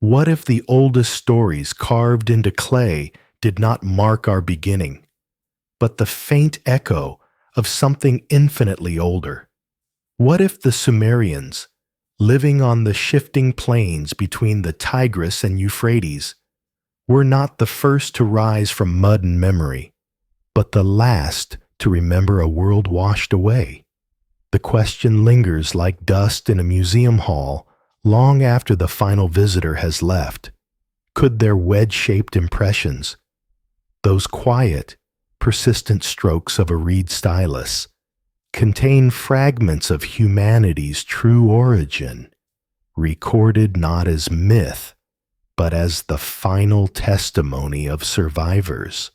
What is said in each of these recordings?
What if the oldest stories carved into clay did not mark our beginning, but the faint echo of something infinitely older? What if the Sumerians, living on the shifting plains between the Tigris and Euphrates, were not the first to rise from mud and memory, but the last to remember a world washed away? The question lingers like dust in a museum hall long after the final visitor has left. Could their wedge-shaped impressions, those quiet, persistent strokes of a reed stylus, contain fragments of humanity's true origin, recorded not as myth, but as the final testimony of survivors?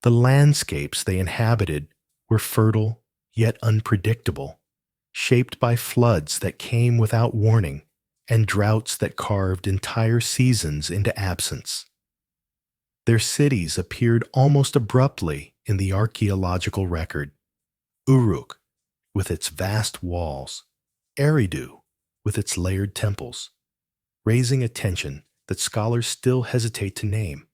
The landscapes they inhabited were fertile yet unpredictable, shaped by floods that came without warning and droughts that carved entire seasons into absence. Their cities appeared almost abruptly in the archaeological record. Uruk, with its vast walls, Eridu, with its layered temples, raising a tension that scholars still hesitate to name.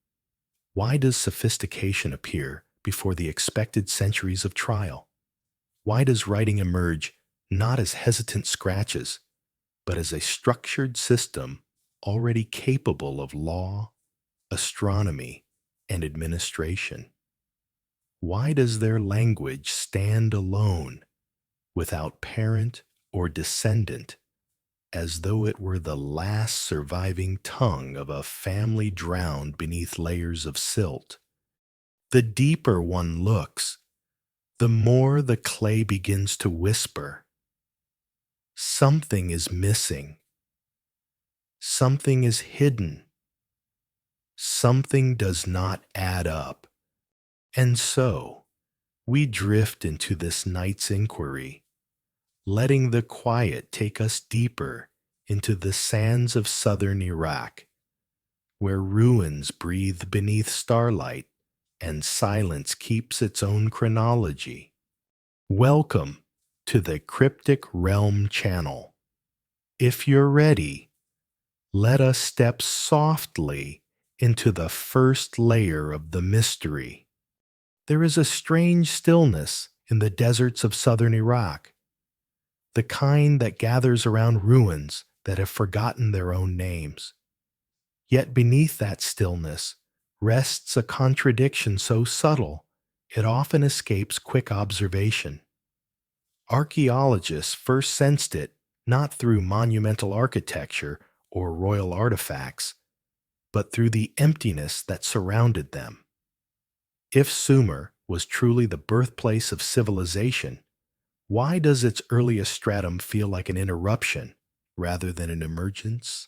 Why does sophistication appear before the expected centuries of trial? Why does writing emerge not as hesitant scratches, but as a structured system already capable of law, astronomy, and administration? Why does their language stand alone, without parent or descendant, as though it were the last surviving tongue of a family drowned beneath layers of silt? The deeper one looks, the more the clay begins to whisper. Something is missing. Something is hidden. Something does not add up. And so, we drift into this night's inquiry, letting the quiet take us deeper into the sands of southern Iraq, where ruins breathe beneath starlight and silence keeps its own chronology. Welcome to the Cryptic Realm channel. If you're ready, let us step softly into the first layer of the mystery. There is a strange stillness in the deserts of southern Iraq, the kind that gathers around ruins that have forgotten their own names. Yet beneath that stillness rests a contradiction so subtle it often escapes quick observation. Archaeologists first sensed it not through monumental architecture or royal artifacts, but through the emptiness that surrounded them. If Sumer was truly the birthplace of civilization, why does its earliest stratum feel like an interruption rather than an emergence?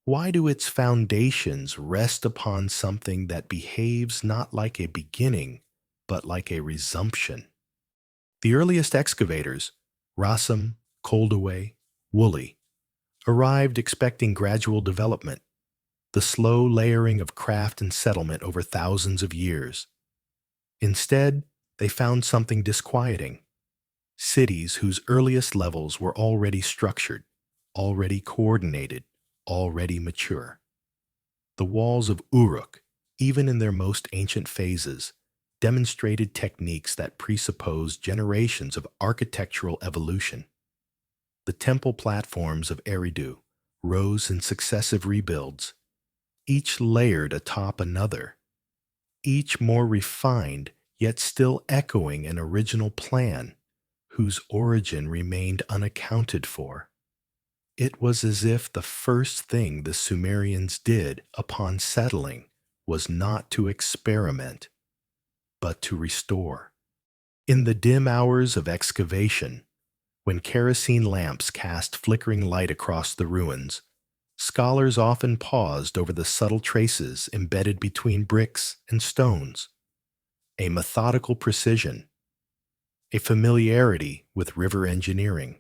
Why do its foundations rest upon something that behaves not like a beginning, but like a resumption? The earliest excavators, Rossum, Coldaway, Woolley, arrived expecting gradual development, the slow layering of craft and settlement over thousands of years. Instead, they found something disquieting: cities whose earliest levels were already structured, already coordinated, already mature. The walls of Uruk, even in their most ancient phases, demonstrated techniques that presupposed generations of architectural evolution. The temple platforms of Eridu rose in successive rebuilds, each layered atop another, each more refined yet still echoing an original plan whose origin remained unaccounted for. It was as if the first thing the Sumerians did upon settling was not to experiment, but to restore. In the dim hours of excavation, when kerosene lamps cast flickering light across the ruins, scholars often paused over the subtle traces embedded between bricks and stones. A methodical precision, a familiarity with river engineering,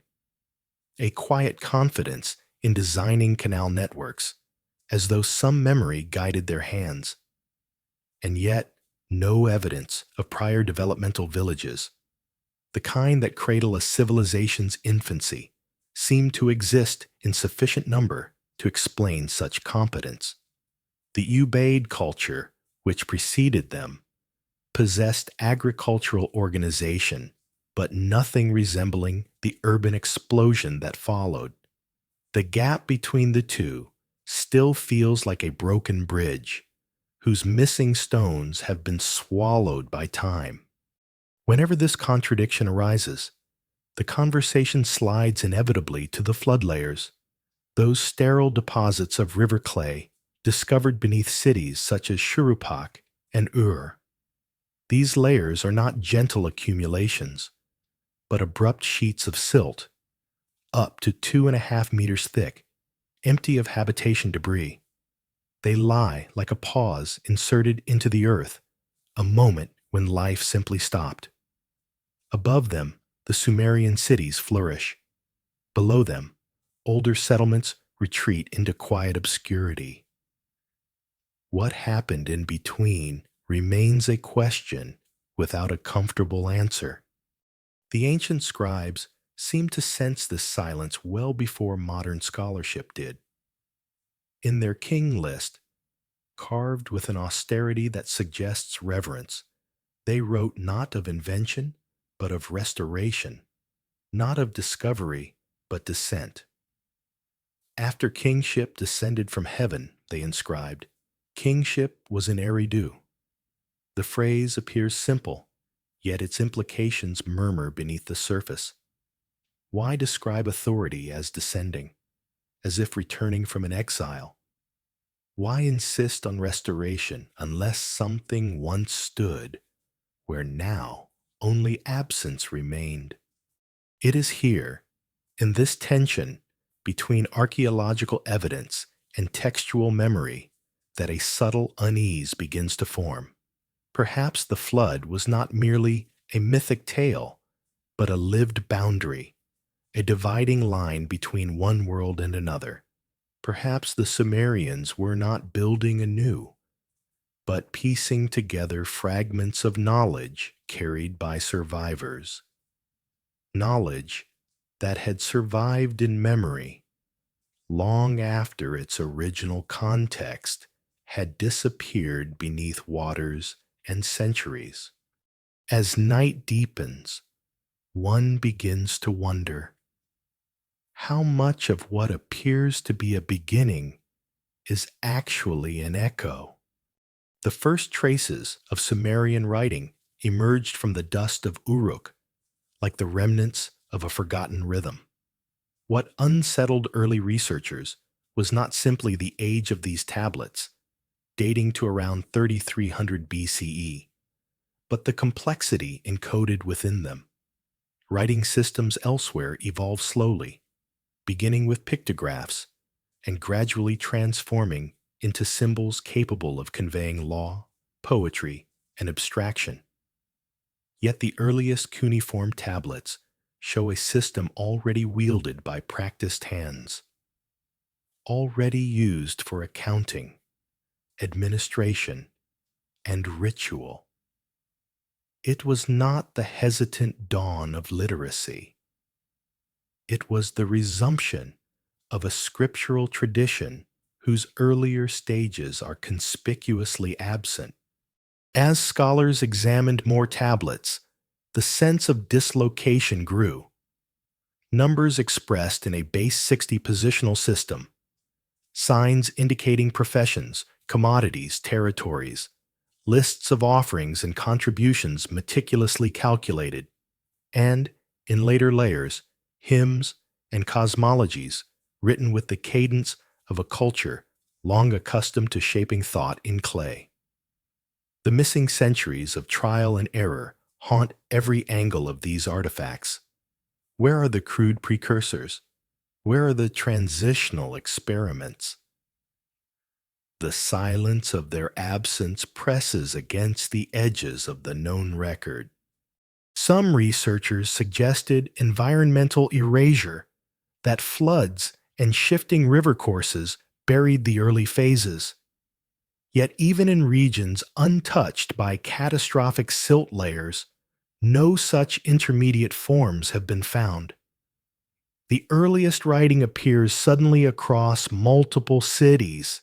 a quiet confidence in designing canal networks, as though some memory guided their hands. And yet, no evidence of prior developmental villages, the kind that cradle a civilization's infancy, seemed to exist in sufficient number to explain such competence. The Ubaid culture, which preceded them, possessed agricultural organization, but nothing resembling the urban explosion that followed. The gap between the two still feels like a broken bridge, whose missing stones have been swallowed by time. Whenever this contradiction arises, the conversation slides inevitably to the flood layers, those sterile deposits of river clay discovered beneath cities such as Shuruppak and Ur. These layers are not gentle accumulations, but abrupt sheets of silt, up to 2.5 meters thick, empty of habitation debris. They lie like a pause inserted into the earth, a moment when life simply stopped. Above them, the Sumerian cities flourish. Below them, older settlements retreat into quiet obscurity. What happened in between remains a question without a comfortable answer. The ancient scribes seemed to sense this silence well before modern scholarship did. In their king list, carved with an austerity that suggests reverence, they wrote not of invention, but of restoration, not of discovery, but descent. After kingship descended from heaven, they inscribed, kingship was in Eridu. The phrase appears simple, yet its implications murmur beneath the surface. Why describe authority as descending, as if returning from an exile? Why insist on restoration unless something once stood where now only absence remained? It is here, in this tension between archaeological evidence and textual memory, that a subtle unease begins to form. Perhaps the flood was not merely a mythic tale, but a lived boundary, a dividing line between one world and another. Perhaps the Sumerians were not building anew, but piecing together fragments of knowledge carried by survivors. Knowledge that had survived in memory long after its original context had disappeared beneath waters and centuries. As night deepens, one begins to wonder how much of what appears to be a beginning is actually an echo. The first traces of Sumerian writing emerged from the dust of Uruk, like the remnants of a forgotten rhythm. What unsettled early researchers was not simply the age of these tablets, dating to around 3300 BCE, but the complexity encoded within them. Writing systems elsewhere evolved slowly, beginning with pictographs and gradually transforming into symbols capable of conveying law, poetry, and abstraction. Yet the earliest cuneiform tablets show a system already wielded by practiced hands, already used for accounting, administration, and ritual. It was not the hesitant dawn of literacy. It was the resumption of a scriptural tradition whose earlier stages are conspicuously absent. As scholars examined more tablets, the sense of dislocation grew. Numbers expressed in a base 60 positional system, signs indicating professions, commodities, territories, lists of offerings and contributions meticulously calculated, and, in later layers, hymns and cosmologies written with the cadence of a culture long accustomed to shaping thought in clay. The missing centuries of trial and error haunt every angle of these artifacts. Where are the crude precursors? Where are the transitional experiments? The silence of their absence presses against the edges of the known record. Some researchers suggested environmental erasure, that floods and shifting river courses buried the early phases. Yet even in regions untouched by catastrophic silt layers, no such intermediate forms have been found. The earliest writing appears suddenly across multiple cities,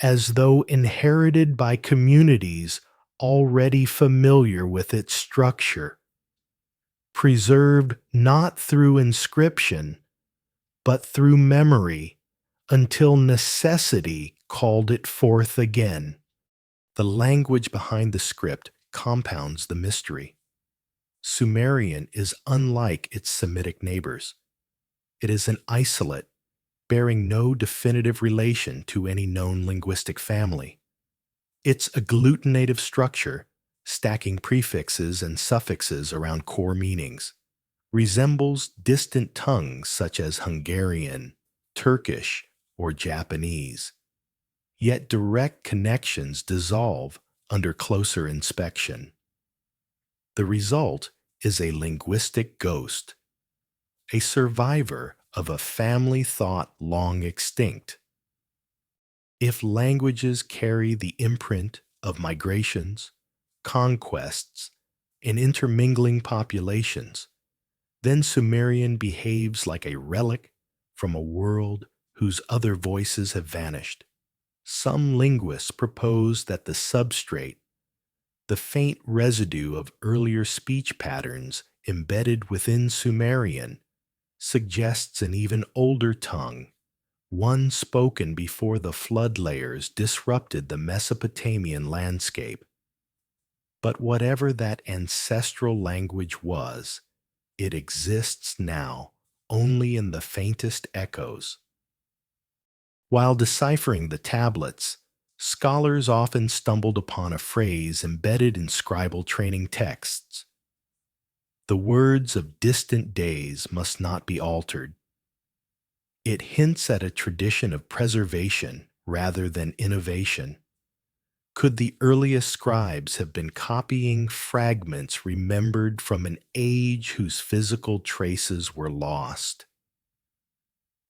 as though inherited by communities already familiar with its structure, preserved not through inscription, but through memory, until necessity called it forth again. The language behind the script compounds the mystery. Sumerian is unlike its Semitic neighbors. It is an isolate, bearing no definitive relation to any known linguistic family. Its agglutinative structure, stacking prefixes and suffixes around core meanings, resembles distant tongues such as Hungarian, Turkish, or Japanese. Yet direct connections dissolve under closer inspection. The result is a linguistic ghost, a survivor of a family thought long extinct. If languages carry the imprint of migrations, conquests, and intermingling populations, then Sumerian behaves like a relic from a world whose other voices have vanished. Some linguists propose that the substrate, the faint residue of earlier speech patterns embedded within Sumerian, suggests an even older tongue, one spoken before the flood layers disrupted the Mesopotamian landscape. But whatever that ancestral language was, it exists now only in the faintest echoes. While deciphering the tablets, scholars often stumbled upon a phrase embedded in scribal training texts. The words of distant days must not be altered. It hints at a tradition of preservation rather than innovation. Could the earliest scribes have been copying fragments remembered from an age whose physical traces were lost?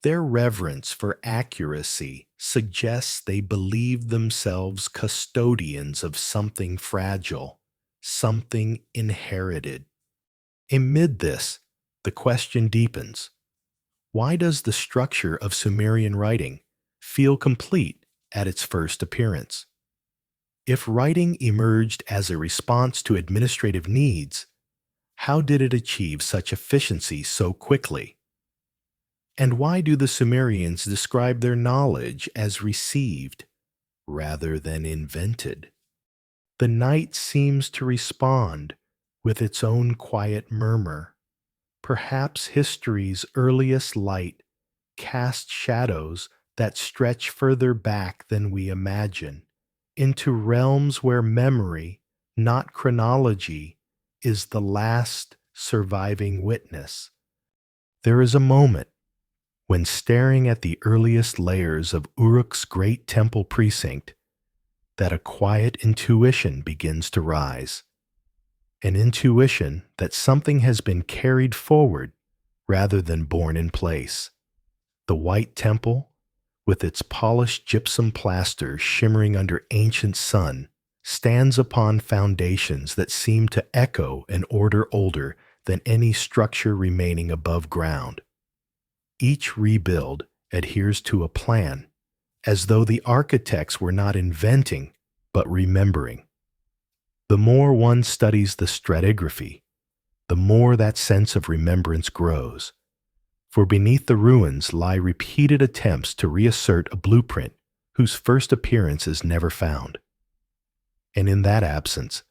Their reverence for accuracy suggests they believed themselves custodians of something fragile, something inherited. Amid this, the question deepens. Why does the structure of Sumerian writing feel complete at its first appearance? If writing emerged as a response to administrative needs, how did it achieve such efficiency so quickly? And why do the Sumerians describe their knowledge as received rather than invented? The night seems to respond with its own quiet murmur. Perhaps history's earliest light casts shadows that stretch further back than we imagine, into realms where memory, not chronology, is the last surviving witness. There is a moment when, staring at the earliest layers of Uruk's great temple precinct, that a quiet intuition begins to rise. An intuition that something has been carried forward rather than borne in place. The white temple, with its polished gypsum plaster shimmering under ancient sun, stands upon foundations that seem to echo an order older than any structure remaining above ground. Each rebuild adheres to a plan, as though the architects were not inventing, but remembering. The more one studies the stratigraphy, the more that sense of remembrance grows. For beneath the ruins lie repeated attempts to reassert a blueprint whose first appearance is never found. And in that absence,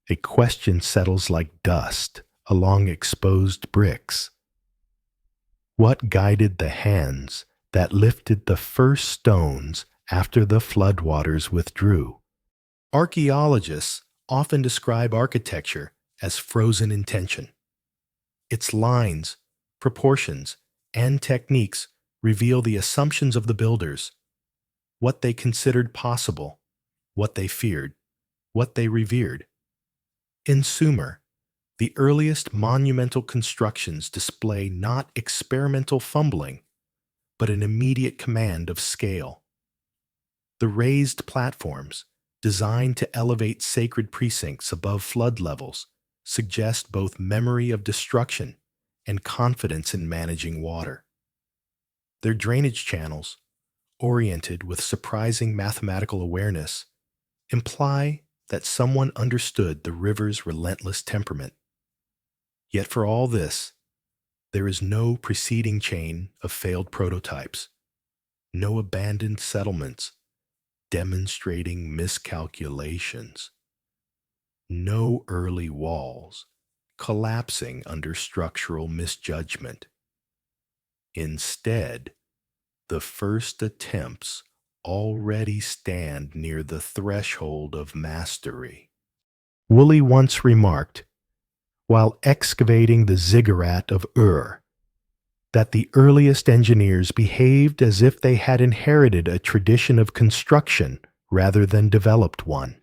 a question settles like dust along exposed bricks. What guided the hands that lifted the first stones after the floodwaters withdrew? Archaeologists often describe architecture as frozen in tension. Its lines, proportions, and techniques reveal the assumptions of the builders, what they considered possible, what they feared, what they revered. In Sumer, the earliest monumental constructions display not experimental fumbling, but an immediate command of scale. The raised platforms, designed to elevate sacred precincts above flood levels, suggest both memory of destruction and confidence in managing water. Their drainage channels, oriented with surprising mathematical awareness, imply that someone understood the river's relentless temperament. Yet for all this, there is no preceding chain of failed prototypes, no abandoned settlements demonstrating miscalculations, no early walls collapsing under structural misjudgment. Instead, the first attempts already stand near the threshold of mastery. Woolley once remarked, while excavating the ziggurat of Ur, that the earliest engineers behaved as if they had inherited a tradition of construction rather than developed one.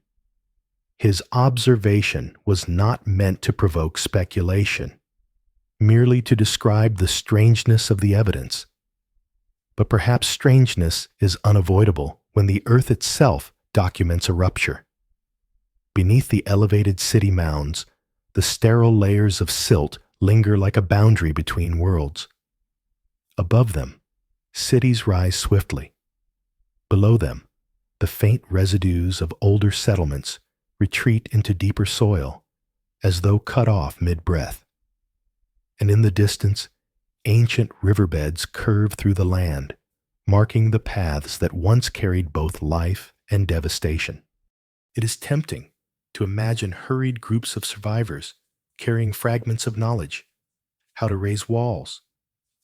His observation was not meant to provoke speculation, merely to describe the strangeness of the evidence. But perhaps strangeness is unavoidable when the earth itself documents a rupture. Beneath the elevated city mounds, the sterile layers of silt linger like a boundary between worlds. Above them, cities rise swiftly. Below them, the faint residues of older settlements retreat into deeper soil, as though cut off mid-breath. And in the distance, ancient riverbeds curve through the land, marking the paths that once carried both life and devastation. It is tempting to imagine hurried groups of survivors carrying fragments of knowledge, how to raise walls,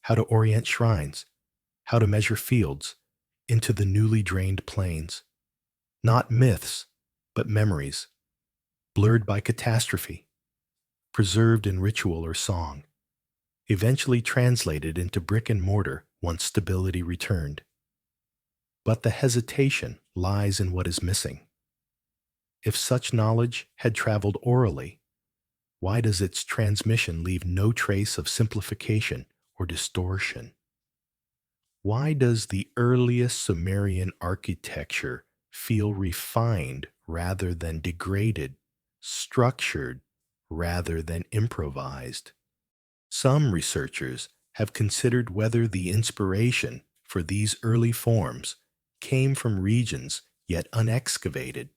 how to orient shrines, how to measure fields, into the newly drained plains. Not myths, but memories, blurred by catastrophe, preserved in ritual or song, eventually translated into brick and mortar once stability returned. But the hesitation lies in what is missing. If such knowledge had traveled orally, why does its transmission leave no trace of simplification or distortion? Why does the earliest Sumerian architecture feel refined rather than degraded, structured rather than improvised? Some researchers have considered whether the inspiration for these early forms came from regions yet unexcavated,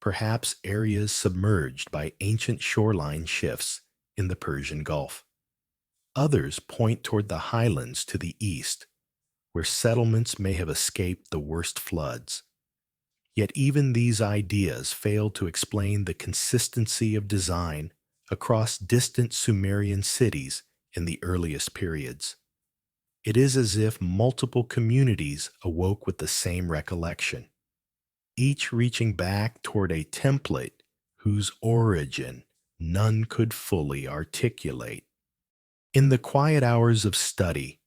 perhaps areas submerged by ancient shoreline shifts in the Persian Gulf. Others point toward the highlands to the east, where settlements may have escaped the worst floods. Yet even these ideas fail to explain the consistency of design across distant Sumerian cities in the earliest periods. It is as if multiple communities awoke with the same recollection, each reaching back toward a template whose origin none could fully articulate. In the quiet hours of study,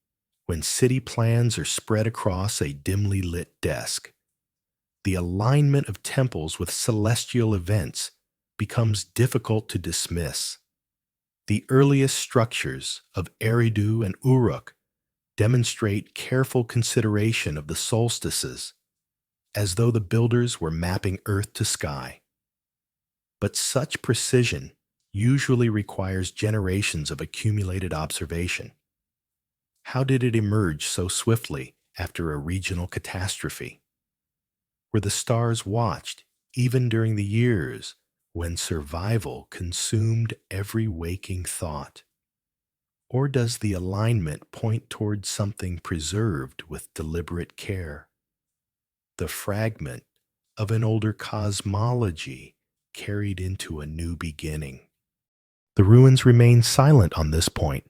when city plans are spread across a dimly lit desk, the alignment of temples with celestial events becomes difficult to dismiss. The earliest structures of Eridu and Uruk demonstrate careful consideration of the solstices, as though the builders were mapping earth to sky. But such precision usually requires generations of accumulated observation. How did it emerge so swiftly after a regional catastrophe? Were the stars watched even during the years when survival consumed every waking thought? Or does the alignment point toward something preserved with deliberate care? The fragment of an older cosmology carried into a new beginning. The ruins remain silent on this point,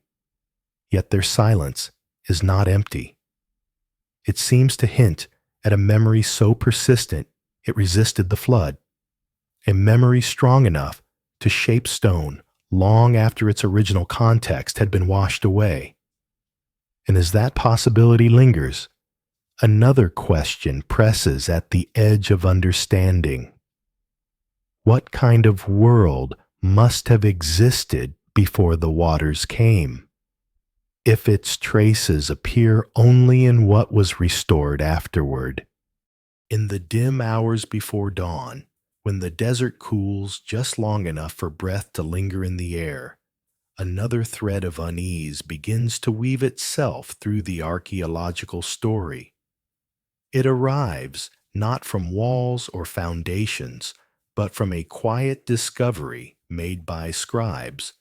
yet their silence is not empty. It seems to hint at a memory so persistent it resisted the flood, a memory strong enough to shape stone long after its original context had been washed away. And as that possibility lingers, another question presses at the edge of understanding. What kind of world must have existed before the waters came, if its traces appear only in what was restored afterward? In the dim hours before dawn, when the desert cools just long enough for breath to linger in the air, Another thread of unease begins to weave itself through the archaeological story. It arrives not from walls or foundations, but from a quiet discovery made by scribes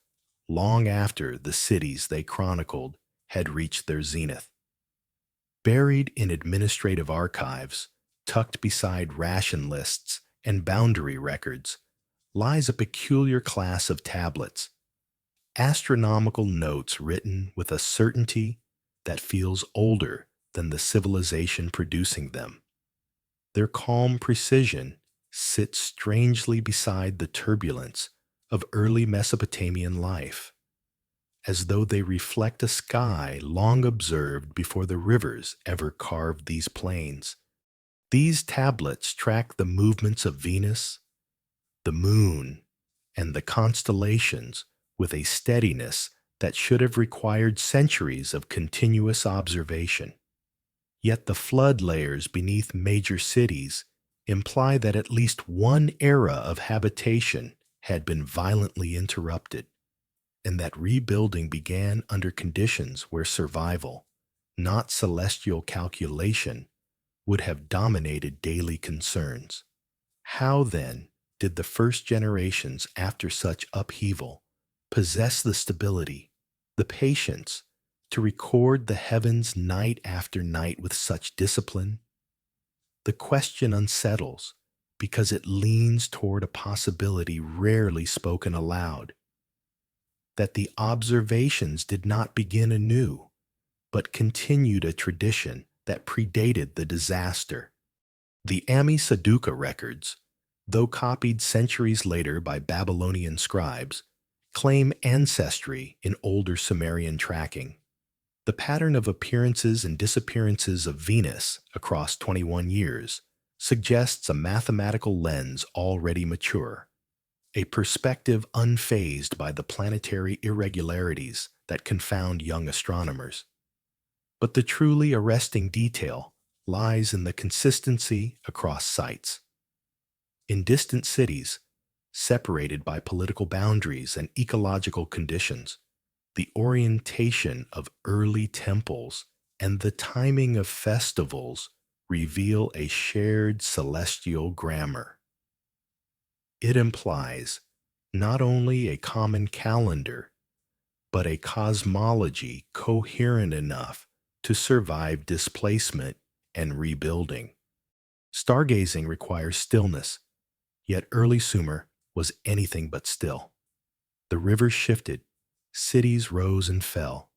long after the cities they chronicled had reached their zenith. Buried in administrative archives, tucked beside ration lists and boundary records, lies a peculiar class of tablets, astronomical notes written with a certainty that feels older than the civilization producing them. Their calm precision sits strangely beside the turbulence of early Mesopotamian life, as though they reflect a sky long observed before the rivers ever carved these plains. These tablets track the movements of Venus, the moon, and the constellations with a steadiness that should have required centuries of continuous observation. Yet the flood layers beneath major cities imply that at least one era of habitation had been violently interrupted, and that rebuilding began under conditions where survival, not celestial calculation, would have dominated daily concerns. How, then, did the first generations after such upheaval possess the stability, the patience, to record the heavens night after night with such discipline? The question unsettles because it leans toward a possibility rarely spoken aloud, that the observations did not begin anew, but continued a tradition that predated the disaster. The Ammi-Saduqa records, though copied centuries later by Babylonian scribes, claim ancestry in older Sumerian tracking. The pattern of appearances and disappearances of Venus across 21 years suggests a mathematical lens already mature, a perspective unfazed by the planetary irregularities that confound young astronomers. But the truly arresting detail lies in the consistency across sites. In distant cities, separated by political boundaries and ecological conditions, the orientation of early temples and the timing of festivals reveal a shared celestial grammar. It implies not only a common calendar, but a cosmology coherent enough to survive displacement and rebuilding. Stargazing requires stillness, yet early Sumer was anything but still. The rivers shifted, cities rose and fell,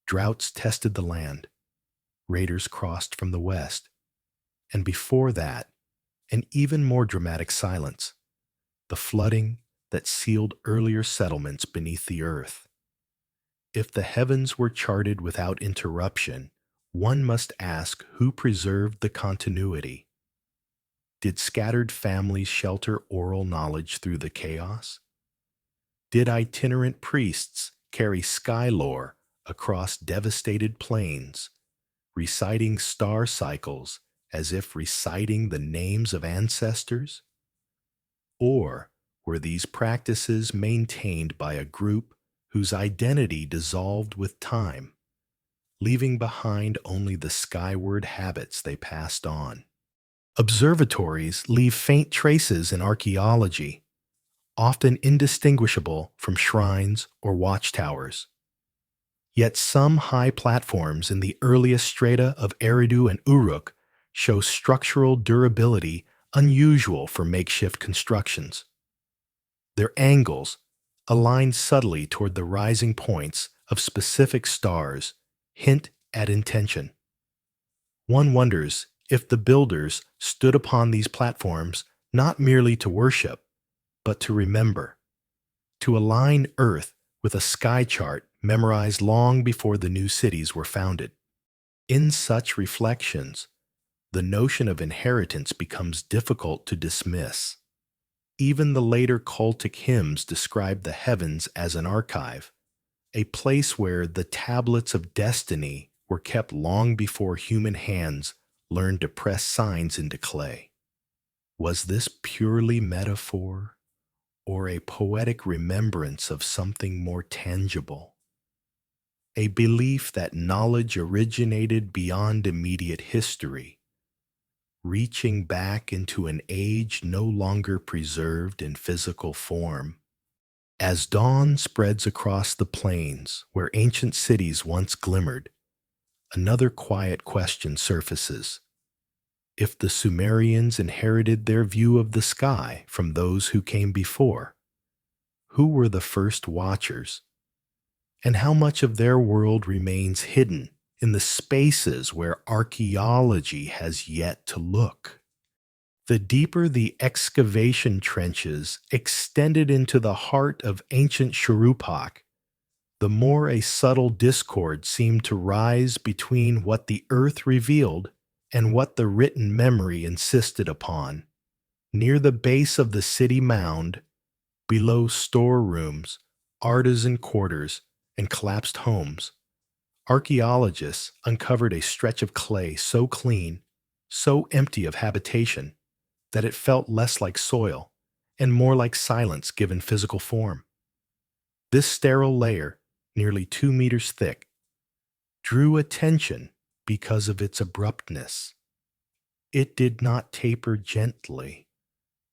droughts tested the land, raiders crossed from the west, and before that, an even more dramatic silence, the flooding that sealed earlier settlements beneath the earth. If the heavens were charted without interruption, one must ask who preserved the continuity. Did scattered families shelter oral knowledge through the chaos? Did itinerant priests carry sky lore across devastated plains, reciting star cycles as if reciting the names of ancestors? Or were these practices maintained by a group whose identity dissolved with time, leaving behind only the skyward habits they passed on? Observatories leave faint traces in archaeology, often indistinguishable from shrines or watchtowers. Yet some high platforms in the earliest strata of Eridu and Uruk show structural durability unusual for makeshift constructions. Their angles, aligned subtly toward the rising points of specific stars, hint at intention. One wonders if the builders stood upon these platforms not merely to worship, but to remember, to align Earth with a sky chart memorized long before the new cities were founded. In such reflections, the notion of inheritance becomes difficult to dismiss. Even the later cultic hymns describe the heavens as an archive, a place where the tablets of destiny were kept long before human hands learned to press signs into clay. Was this purely metaphor, or a poetic remembrance of something more tangible, a belief that knowledge originated beyond immediate history, reaching back into an age no longer preserved in physical form. As dawn spreads across the plains where ancient cities once glimmered, another quiet question surfaces. If the Sumerians inherited their view of the sky from those who came before, who were the first watchers? And how much of their world remains hidden in the spaces where archaeology has yet to look? The deeper the excavation trenches extended into the heart of ancient Shuruppak, the more a subtle discord seemed to rise between what the earth revealed and what the written memory insisted upon. Near the base of the city mound, below storerooms, artisan quarters, and collapsed homes, archaeologists uncovered a stretch of clay so clean, so empty of habitation, that it felt less like soil and more like silence given physical form. This sterile layer, nearly 2 meters thick, drew attention because of its abruptness. It did not taper gently,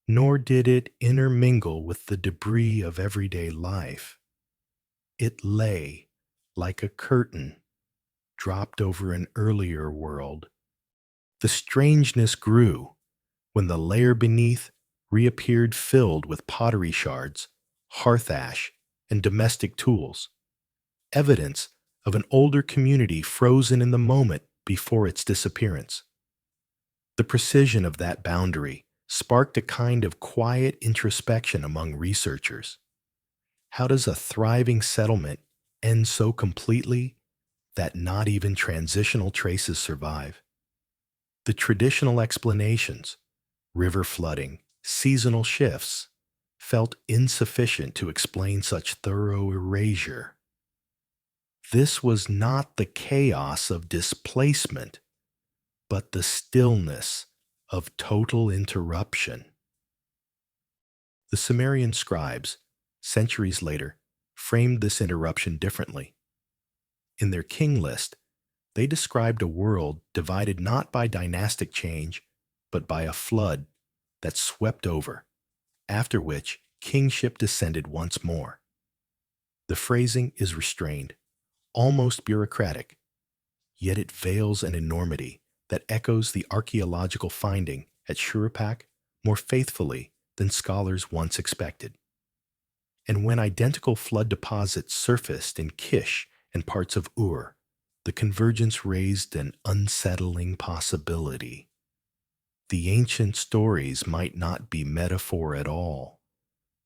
nor did it intermingle with the debris of everyday life. It lay like a curtain dropped over an earlier world. The strangeness grew when the layer beneath reappeared filled with pottery shards, hearth ash, and domestic tools, evidence of an older community frozen in the moment before its disappearance. The precision of that boundary sparked a kind of quiet introspection among researchers. How does a thriving settlement end so completely that not even transitional traces survive? The traditional explanations, river flooding, seasonal shifts, felt insufficient to explain such thorough erasure. This was not the chaos of displacement, but the stillness of total interruption. The Sumerian scribes, centuries later, framed this interruption differently. In their king list, they described a world divided not by dynastic change, but by a flood that swept over, after which kingship descended once more. The phrasing is restrained, almost bureaucratic, yet it veils an enormity that echoes the archaeological finding at Shuruppak more faithfully than scholars once expected. And when identical flood deposits surfaced in Kish and parts of Ur, the convergence raised an unsettling possibility. The ancient stories might not be metaphor at all,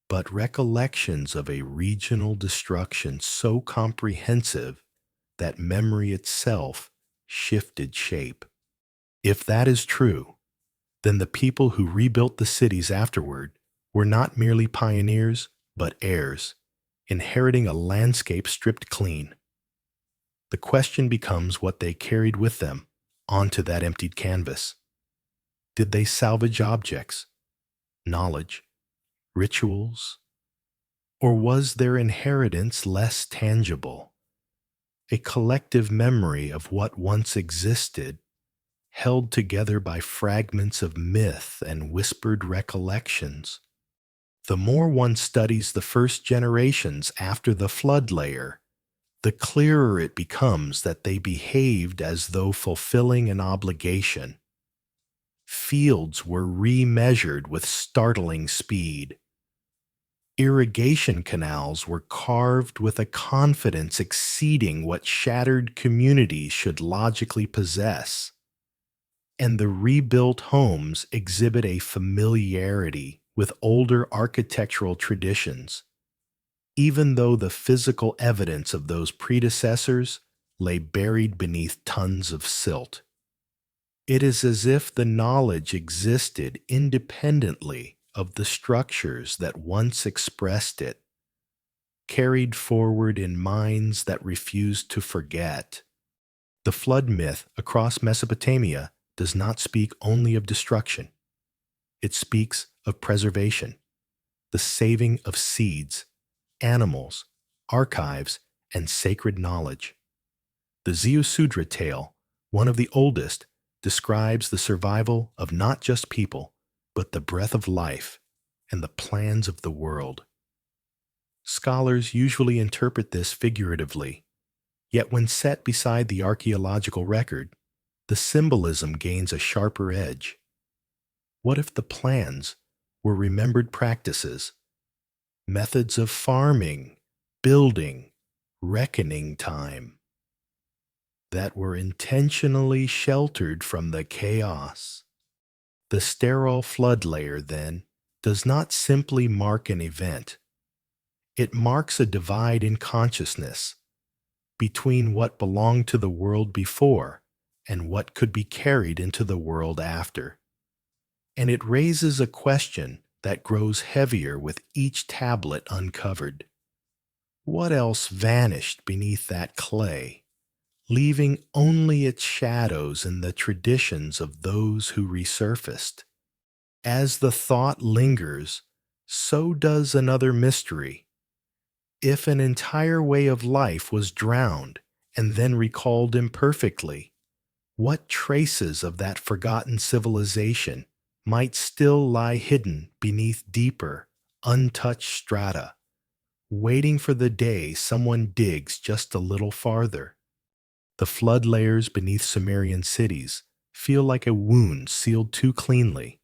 but recollections of a regional destruction so comprehensive that memory itself shifted shape. If that is true, then the people who rebuilt the cities afterward were not merely pioneers, but heirs, inheriting a landscape stripped clean. The question becomes what they carried with them onto that emptied canvas. Did they salvage objects, knowledge, rituals, or was their inheritance less tangible, a collective memory of what once existed, held together by fragments of myth and whispered recollections? The more one studies the first generations after the flood layer, the clearer it becomes that they behaved as though fulfilling an obligation. Fields were remeasured with startling speed. Irrigation canals were carved with a confidence exceeding what shattered communities should logically possess. And the rebuilt homes exhibit a familiarity with older architectural traditions, even though the physical evidence of those predecessors lay buried beneath tons of silt. It is as if the knowledge existed independently of the structures that once expressed it, carried forward in minds that refused to forget. The flood myth across Mesopotamia does not speak only of destruction. It speaks of preservation, the saving of seeds, animals, archives, and sacred knowledge. The Ziusudra tale, one of the oldest, describes the survival of not just people, but the breath of life and the plans of the world. Scholars usually interpret this figuratively, yet when set beside the archaeological record, the symbolism gains a sharper edge. What if the plans were remembered practices, methods of farming, building, reckoning time, that were intentionally sheltered from the chaos? The sterile flood layer, then, does not simply mark an event. It marks a divide in consciousness between what belonged to the world before and what could be carried into the world after. And it raises a question that grows heavier with each tablet uncovered. What else vanished beneath that clay, leaving only its shadows in the traditions of those who resurfaced? As the thought lingers, so does another mystery. If an entire way of life was drowned and then recalled imperfectly, what traces of that forgotten civilization might still lie hidden beneath deeper, untouched strata, waiting for the day someone digs just a little farther? The flood layers beneath Sumerian cities feel like a wound sealed too cleanly,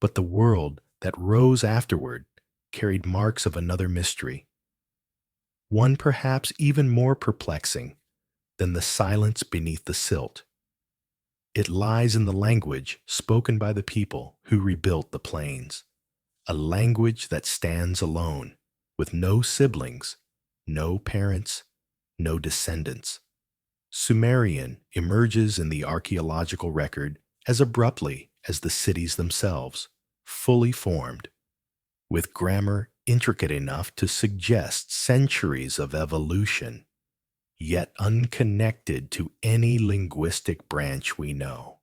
but the world that rose afterward carried marks of another mystery, one perhaps even more perplexing than the silence beneath the silt. It lies in the language spoken by the people who rebuilt the plains, a language that stands alone, with no siblings, no parents, no descendants. Sumerian emerges in the archaeological record as abruptly as the cities themselves, fully formed, with grammar intricate enough to suggest centuries of evolution, yet unconnected to any linguistic branch we know.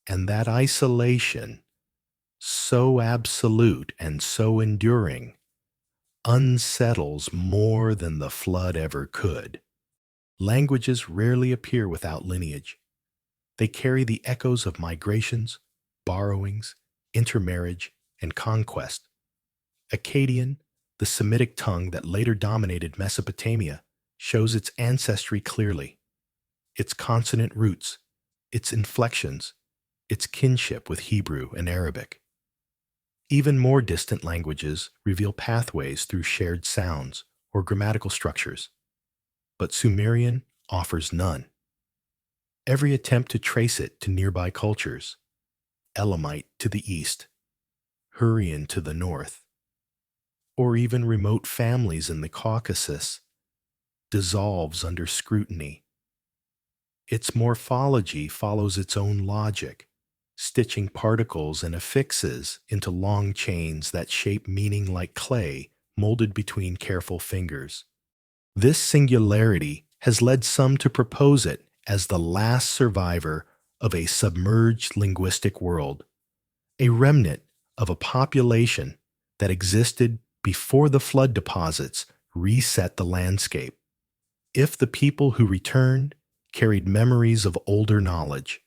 And that isolation, so absolute and so enduring, unsettles more than the flood ever could. Languages rarely appear without lineage. They carry the echoes of migrations, borrowings, intermarriage, and conquest. Akkadian, the Semitic tongue that later dominated Mesopotamia, shows its ancestry clearly, its consonant roots, its inflections, its kinship with Hebrew and Arabic. Even more distant languages reveal pathways through shared sounds or grammatical structures, but Sumerian offers none. Every attempt to trace it to nearby cultures, Elamite to the east, Hurrian to the north, or even remote families in the Caucasus, dissolves under scrutiny. Its morphology follows its own logic, stitching particles and affixes into long chains that shape meaning like clay molded between careful fingers. This singularity has led some to propose it as the last survivor of a submerged linguistic world, a remnant of a population that existed before the flood deposits reset the landscape. If the people who returned carried memories of older knowledge,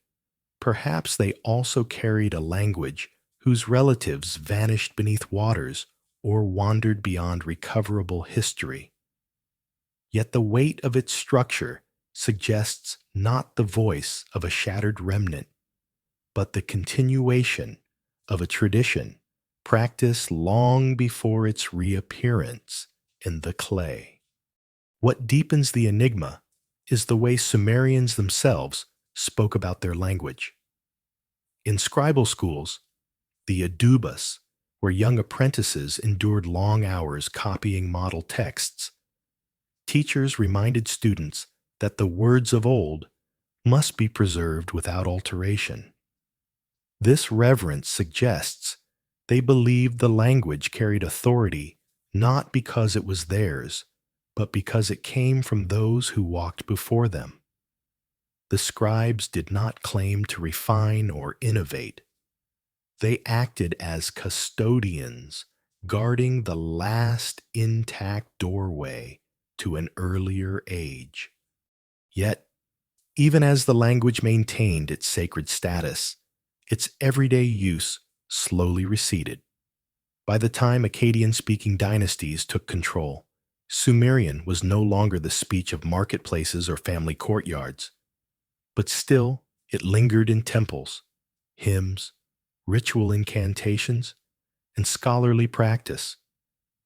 perhaps they also carried a language whose relatives vanished beneath waters or wandered beyond recoverable history. Yet the weight of its structure suggests not the voice of a shattered remnant, but the continuation of a tradition practiced long before its reappearance in the clay. What deepens the enigma is the way Sumerians themselves spoke about their language. In scribal schools, the adubas, where young apprentices endured long hours copying model texts, teachers reminded students that the words of old must be preserved without alteration. This reverence suggests they believed the language carried authority not because it was theirs, but because it came from those who walked before them. The scribes did not claim to refine or innovate. They acted as custodians, guarding the last intact doorway to an earlier age. Yet, even as the language maintained its sacred status, its everyday use slowly receded. By the time Akkadian-speaking dynasties took control, Sumerian was no longer the speech of marketplaces or family courtyards, but still it lingered in temples, hymns, ritual incantations, and scholarly practice,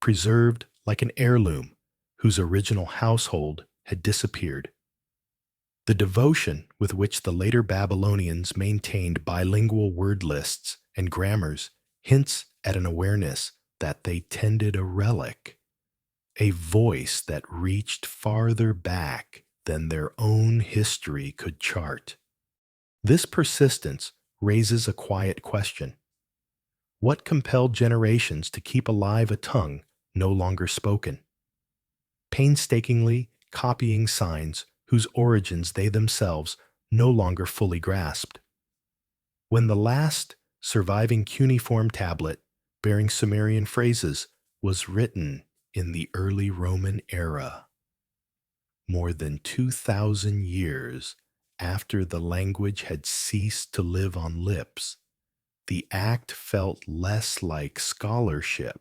preserved like an heirloom whose original household had disappeared. The devotion with which the later Babylonians maintained bilingual word lists and grammars hints at an awareness that they tended a relic, a voice that reached farther back than their own history could chart. This persistence raises a quiet question. What compelled generations to keep alive a tongue no longer spoken? Painstakingly copying signs whose origins they themselves no longer fully grasped. When the last surviving cuneiform tablet bearing Sumerian phrases was written in the early Roman era, more than 2,000 years after the language had ceased to live on lips, the act felt less like scholarship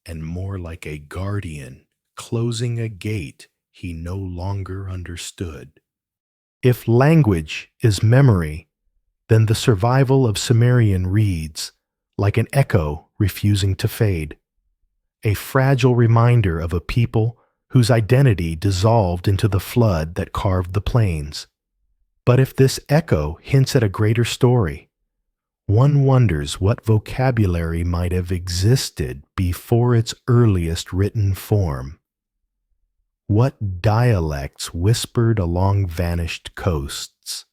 and more like a guardian closing a gate he no longer understood. If language is memory, then the survival of Sumerian reads like an echo refusing to fade, a fragile reminder of a people whose identity dissolved into the flood that carved the plains. But if this echo hints at a greater story, one wonders what vocabulary might have existed before its earliest written form. What dialects whispered along vanished coasts?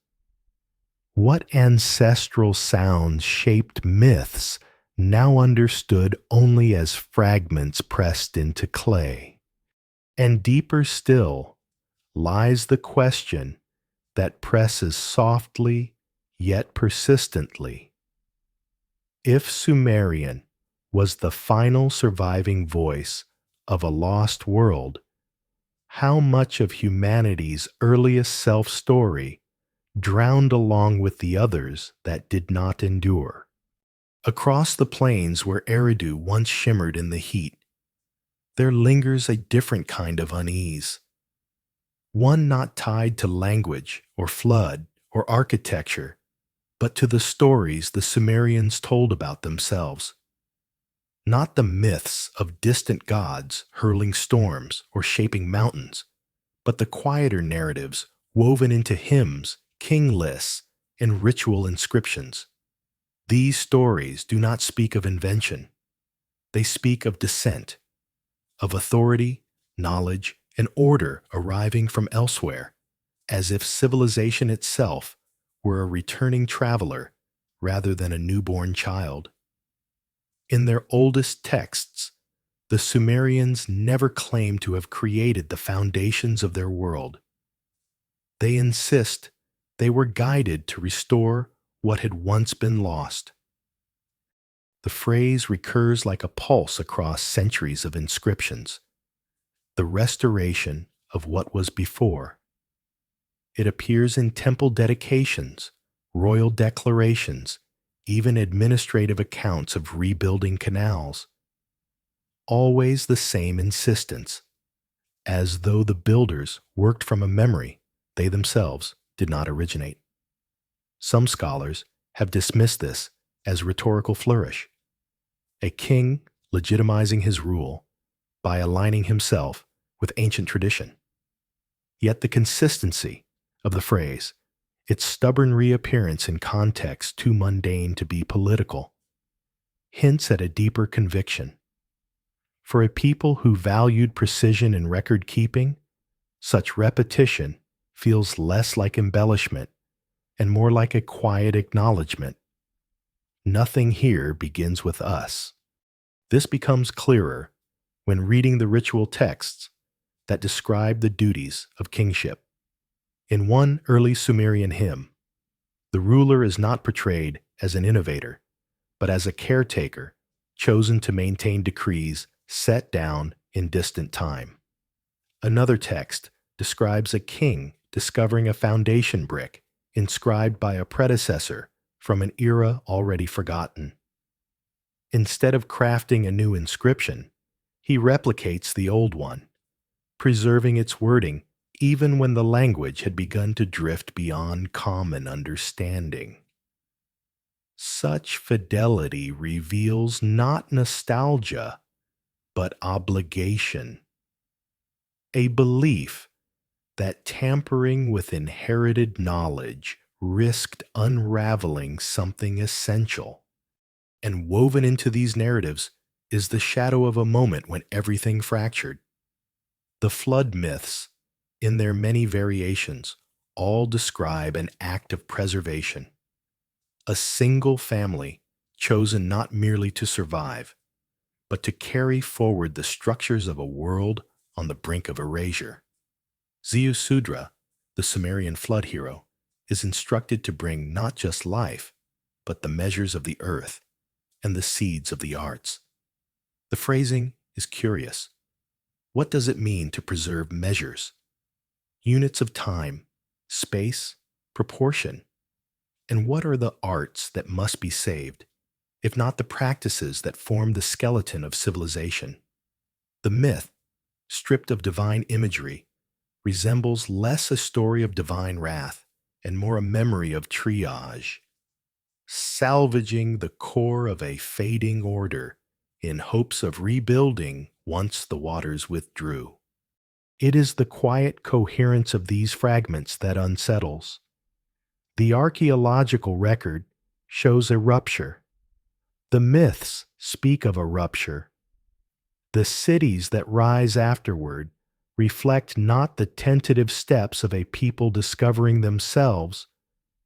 What ancestral sounds shaped myths now understood only as fragments pressed into clay? And deeper still lies the question that presses softly yet persistently. If Sumerian was the final surviving voice of a lost world, how much of humanity's earliest self-story drowned along with the others that did not endure? Across the plains where Eridu once shimmered in the heat, there lingers a different kind of unease, one not tied to language or flood or architecture, but to the stories the Sumerians told about themselves. Not the myths of distant gods hurling storms or shaping mountains, but the quieter narratives woven into hymns, king lists, and ritual inscriptions. These stories do not speak of invention. They speak of descent, of authority, knowledge, and order arriving from elsewhere, as if civilization itself were a returning traveler rather than a newborn child. In their oldest texts, the Sumerians never claim to have created the foundations of their world. They insist they were guided to restore what had once been lost. The phrase recurs like a pulse across centuries of inscriptions, the restoration of what was before. It appears in temple dedications, royal declarations, even administrative accounts of rebuilding canals. Always the same insistence, as though the builders worked from a memory they themselves did not originate. Some scholars have dismissed this as rhetorical flourish, a king legitimizing his rule by aligning himself with ancient tradition. Yet the consistency of the phrase, its stubborn reappearance in context too mundane to be political, hints at a deeper conviction. For a people who valued precision in record keeping, such repetition feels less like embellishment and more like a quiet acknowledgement. Nothing here begins with us. This becomes clearer when reading the ritual texts that describe the duties of kingship. In one early Sumerian hymn, the ruler is not portrayed as an innovator, but as a caretaker, chosen to maintain decrees set down in distant time. Another text describes a king discovering a foundation brick inscribed by a predecessor from an era already forgotten. Instead of crafting a new inscription, he replicates the old one, preserving its wording even when the language had begun to drift beyond common understanding. Such fidelity reveals not nostalgia, but obligation, a belief that tampering with inherited knowledge risked unraveling something essential. And woven into these narratives is the shadow of a moment when everything fractured. The flood myths, in their many variations, all describe an act of preservation. A single family chosen not merely to survive, but to carry forward the structures of a world on the brink of erasure. Ziusudra, the Sumerian flood hero, is instructed to bring not just life, but the measures of the earth and the seeds of the arts. The phrasing is curious. What does it mean to preserve measures? Units of time, space, proportion. And what are the arts that must be saved, if not the practices that form the skeleton of civilization? The myth, stripped of divine imagery, resembles less a story of divine wrath and more a memory of triage, salvaging the core of a fading order in hopes of rebuilding once the waters withdrew. It is the quiet coherence of these fragments that unsettles. The archaeological record shows a rupture. The myths speak of a rupture. The cities that rise afterward reflect not the tentative steps of a people discovering themselves,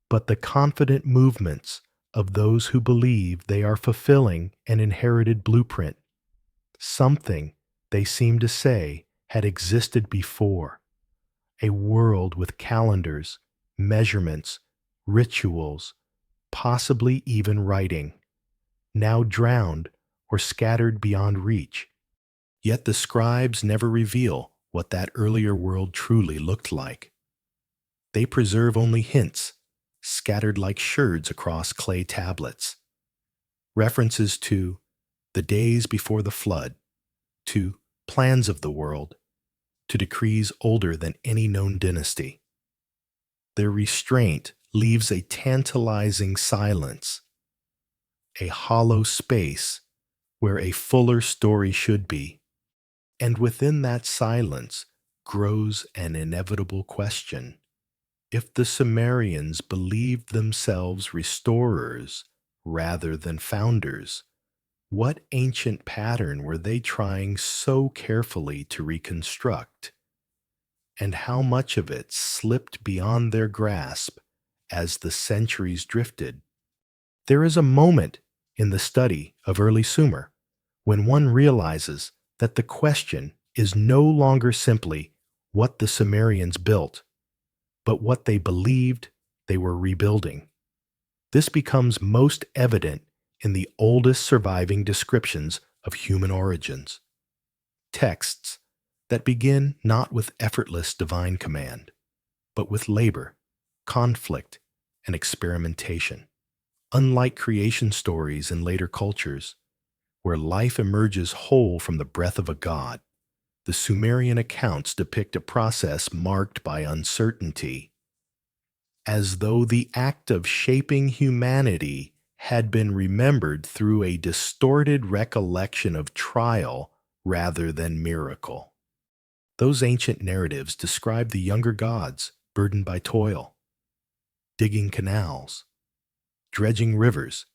but the confident movements of those who believe they are fulfilling an inherited blueprint, something, they seem to say, had existed before, a world with calendars, measurements, rituals, possibly even writing, now drowned or scattered beyond reach. Yet the scribes never reveal what that earlier world truly looked like. They preserve only hints, scattered like sherds across clay tablets. References to the days before the flood, to plans of the world, to decrees older than any known dynasty. Their restraint leaves a tantalizing silence, a hollow space where a fuller story should be. And within that silence grows an inevitable question. If the Sumerians believed themselves restorers rather than founders, what ancient pattern were they trying so carefully to reconstruct? And how much of it slipped beyond their grasp as the centuries drifted? There is a moment in the study of early Sumer when one realizes that the question is no longer simply what the Sumerians built, but what they believed they were rebuilding. This becomes most evident in the oldest surviving descriptions of human origins. Texts that begin not with effortless divine command, but with labor, conflict, and experimentation. Unlike creation stories in later cultures, where life emerges whole from the breath of a god, the Sumerian accounts depict a process marked by uncertainty, as though the act of shaping humanity had been remembered through a distorted recollection of trial rather than miracle. Those ancient narratives describe the younger gods burdened by toil, digging canals, dredging rivers,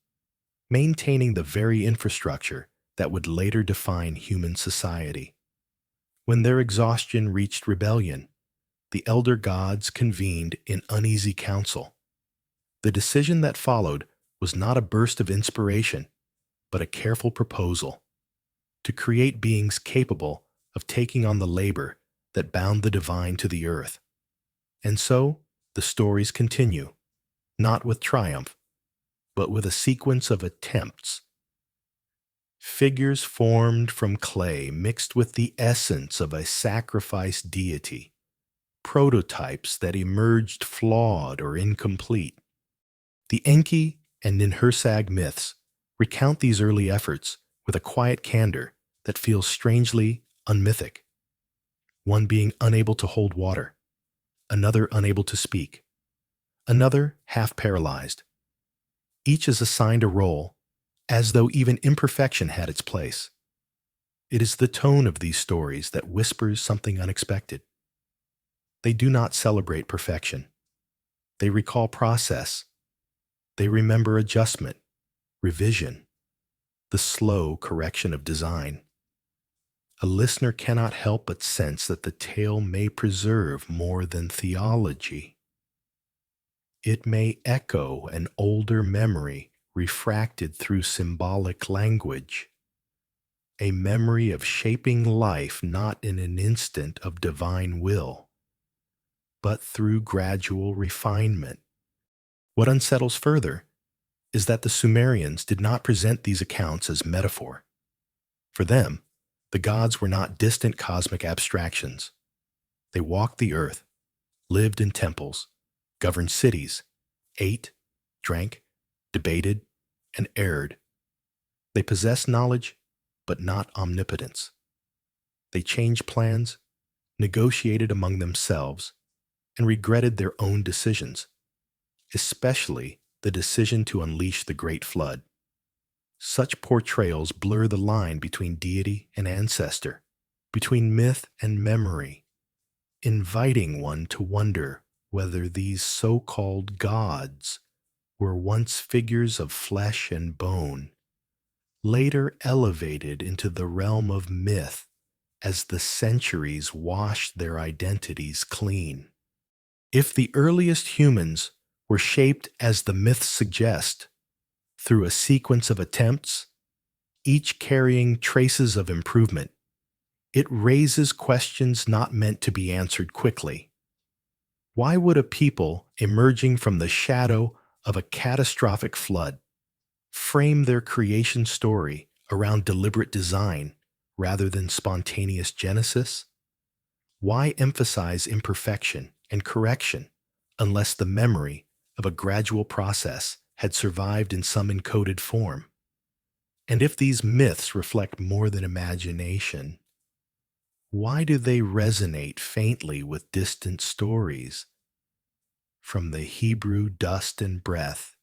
maintaining the very infrastructure that would later define human society. When their exhaustion reached rebellion, the elder gods convened in uneasy council. The decision that followed was not a burst of inspiration, but a careful proposal to create beings capable of taking on the labor that bound the divine to the earth. And so, the stories continue, not with triumph, but with a sequence of attempts. figures formed from clay mixed with the essence of a sacrificed deity, prototypes that emerged flawed or incomplete. The Enki and Ninhursag myths recount these early efforts with a quiet candor that feels strangely unmythic. One being unable to hold water, another unable to speak, another half paralyzed. Each is assigned a role, as though even imperfection had its place. It is the tone of these stories that whispers something unexpected. They do not celebrate perfection. They recall process. They remember adjustment, revision, the slow correction of design. A listener cannot help but sense that the tale may preserve more than theology. It may echo an older memory refracted through symbolic language, a memory of shaping life not in an instant of divine will, but through gradual refinement. What unsettles further is that the Sumerians did not present these accounts as metaphor. For them, the gods were not distant cosmic abstractions. They walked the earth, lived in temples, governed cities, ate, drank, debated, and erred. They possessed knowledge, but not omnipotence. They changed plans, negotiated among themselves, and regretted their own decisions, especially the decision to unleash the Great Flood. Such portrayals blur the line between deity and ancestor, between myth and memory, inviting one to wonder whether these so-called gods were once figures of flesh and bone, later elevated into the realm of myth as the centuries washed their identities clean. If the earliest humans were shaped as the myths suggest, through a sequence of attempts, each carrying traces of improvement, it raises questions not meant to be answered quickly. Why would a people emerging from the shadow of a catastrophic flood frame their creation story around deliberate design rather than spontaneous genesis? Why emphasize imperfection and correction unless the memory of a gradual process had survived in some encoded form? And if these myths reflect more than imagination, why do they resonate faintly with distant stories? From the Hebrew dust and breath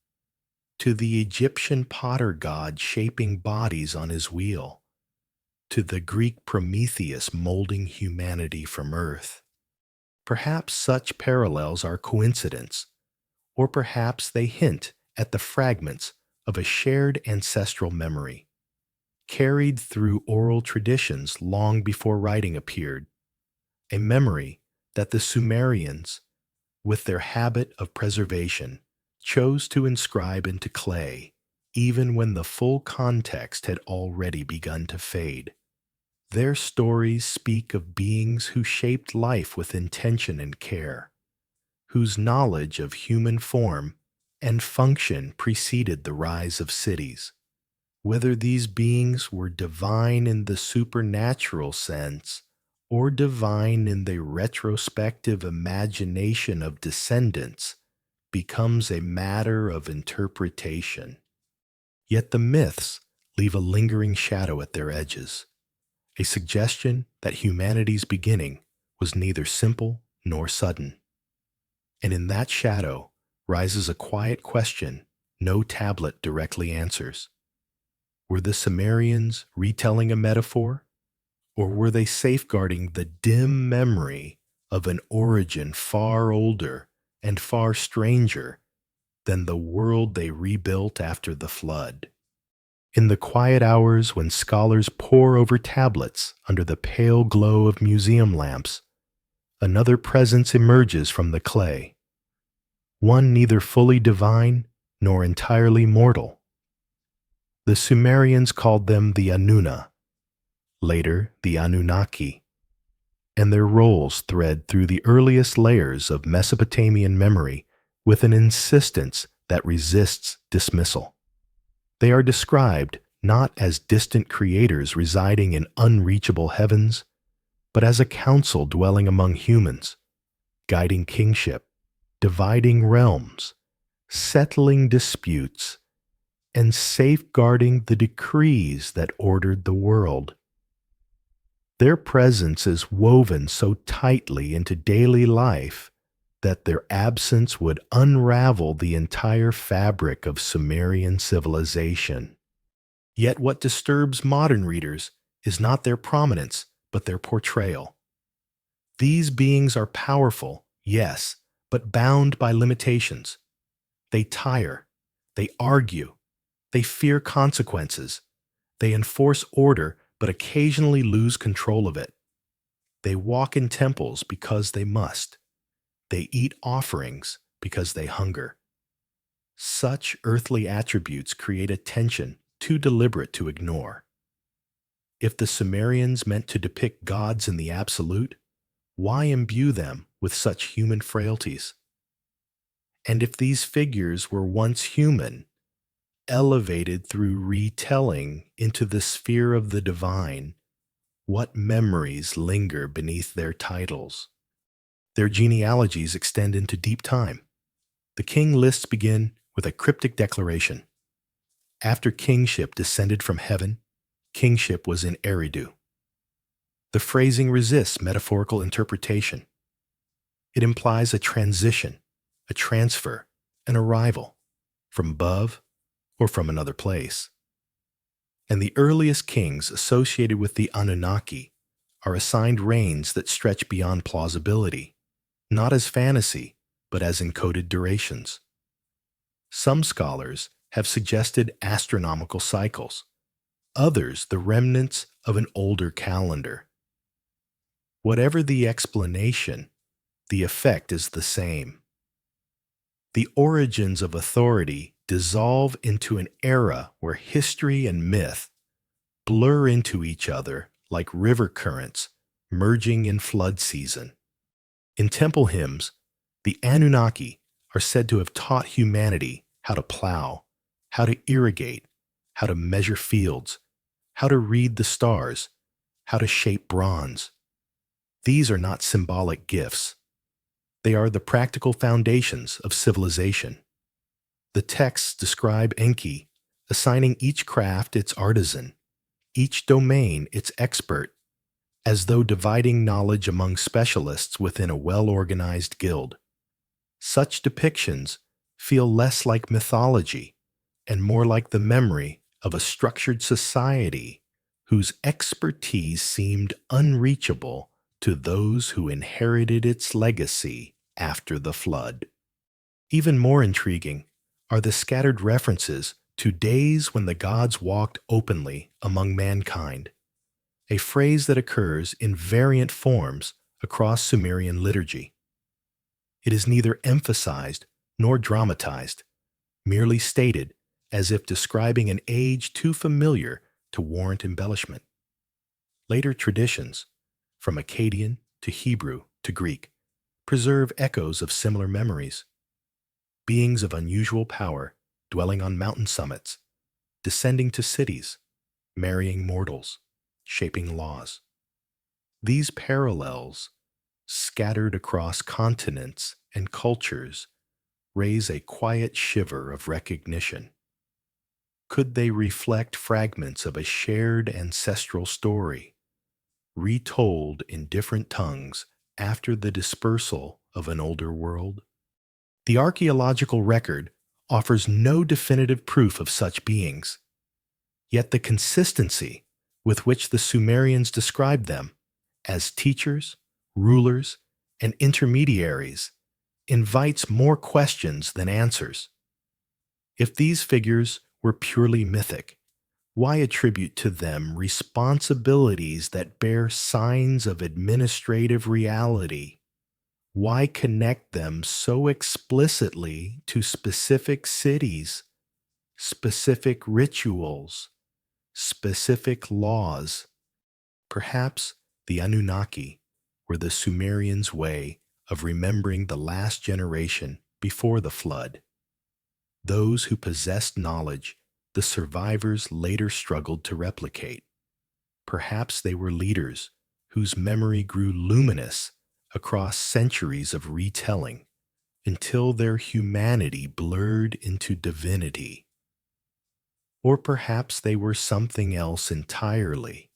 to the Egyptian potter god shaping bodies on his wheel, to the Greek Prometheus molding humanity from earth. Perhaps such parallels are coincidence, or perhaps they hint at the fragments of a shared ancestral memory, carried through oral traditions long before writing appeared, a memory that the Sumerians, with their habit of preservation, chose to inscribe into clay, even when the full context had already begun to fade. Their stories speak of beings who shaped life with intention and care, whose knowledge of human form and function preceded the rise of cities. Whether these beings were divine in the supernatural sense or divine in the retrospective imagination of descendants becomes a matter of interpretation. Yet the myths leave a lingering shadow at their edges, a suggestion that humanity's beginning was neither simple nor sudden. And in that shadow rises a quiet question no tablet directly answers. Were the Sumerians retelling a metaphor, or were they safeguarding the dim memory of an origin far older and far stranger than the world they rebuilt after the flood? In the quiet hours when scholars pore over tablets under the pale glow of museum lamps, another presence emerges from the clay, one neither fully divine nor entirely mortal. The Sumerians called them the Anuna, later the Anunnaki, and their roles thread through the earliest layers of Mesopotamian memory with an insistence that resists dismissal. They are described not as distant creators residing in unreachable heavens, but as a council dwelling among humans, guiding kingship, dividing realms, settling disputes, and safeguarding the decrees that ordered the world. Their presence is woven so tightly into daily life that their absence would unravel the entire fabric of Sumerian civilization. Yet what disturbs modern readers is not their prominence, but their portrayal. These beings are powerful, yes, but bound by limitations. They tire, they argue, they fear consequences, they enforce order but occasionally lose control of it. They walk in temples because they must. They eat offerings because they hunger. Such earthly attributes create a tension too deliberate to ignore. If the Sumerians meant to depict gods in the absolute, why imbue them with such human frailties? And if these figures were once human, elevated through retelling into the sphere of the divine, what memories linger beneath their titles? Their genealogies extend into deep time. The king lists begin with a cryptic declaration. After kingship descended from heaven, kingship was in Eridu. The phrasing resists metaphorical interpretation. It implies a transition, a transfer, an arrival, from above or from another place. And the earliest kings associated with the Anunnaki are assigned reigns that stretch beyond plausibility, not as fantasy, but as encoded durations. Some scholars have suggested astronomical cycles, others the remnants of an older calendar. Whatever the explanation, the effect is the same. The origins of authority dissolve into an era where history and myth blur into each other like river currents merging in flood season. In temple hymns, the Anunnaki are said to have taught humanity how to plow, how to irrigate, how to measure fields, how to read the stars, how to shape bronze. These are not symbolic gifts. They are the practical foundations of civilization. The texts describe Enki, assigning each craft its artisan, each domain its expert, as though dividing knowledge among specialists within a well-organized guild. Such depictions feel less like mythology and more like the memory of a structured society whose expertise seemed unreachable to those who inherited its legacy after the flood. Even more intriguing are the scattered references to days when the gods walked openly among mankind, a phrase that occurs in variant forms across Sumerian liturgy. It is neither emphasized nor dramatized, merely stated as if describing an age too familiar to warrant embellishment. Later traditions, from Akkadian to Hebrew to Greek, preserve echoes of similar memories. Beings of unusual power dwelling on mountain summits, descending to cities, marrying mortals, shaping laws. These parallels, scattered across continents and cultures, raise a quiet shiver of recognition. Could they reflect fragments of a shared ancestral story, retold in different tongues after the dispersal of an older world? The archaeological record offers no definitive proof of such beings, yet the consistency with which the Sumerians described them as teachers, rulers, and intermediaries invites more questions than answers. If these figures were purely mythic, why attribute to them responsibilities that bear signs of administrative reality? Why connect them so explicitly to specific cities, specific rituals, specific laws? Perhaps the Anunnaki were the Sumerians' way of remembering the last generation before the flood, those who possessed knowledge the survivors later struggled to replicate. Perhaps they were leaders whose memory grew luminous across centuries of retelling until their humanity blurred into divinity. Or perhaps they were something else entirely,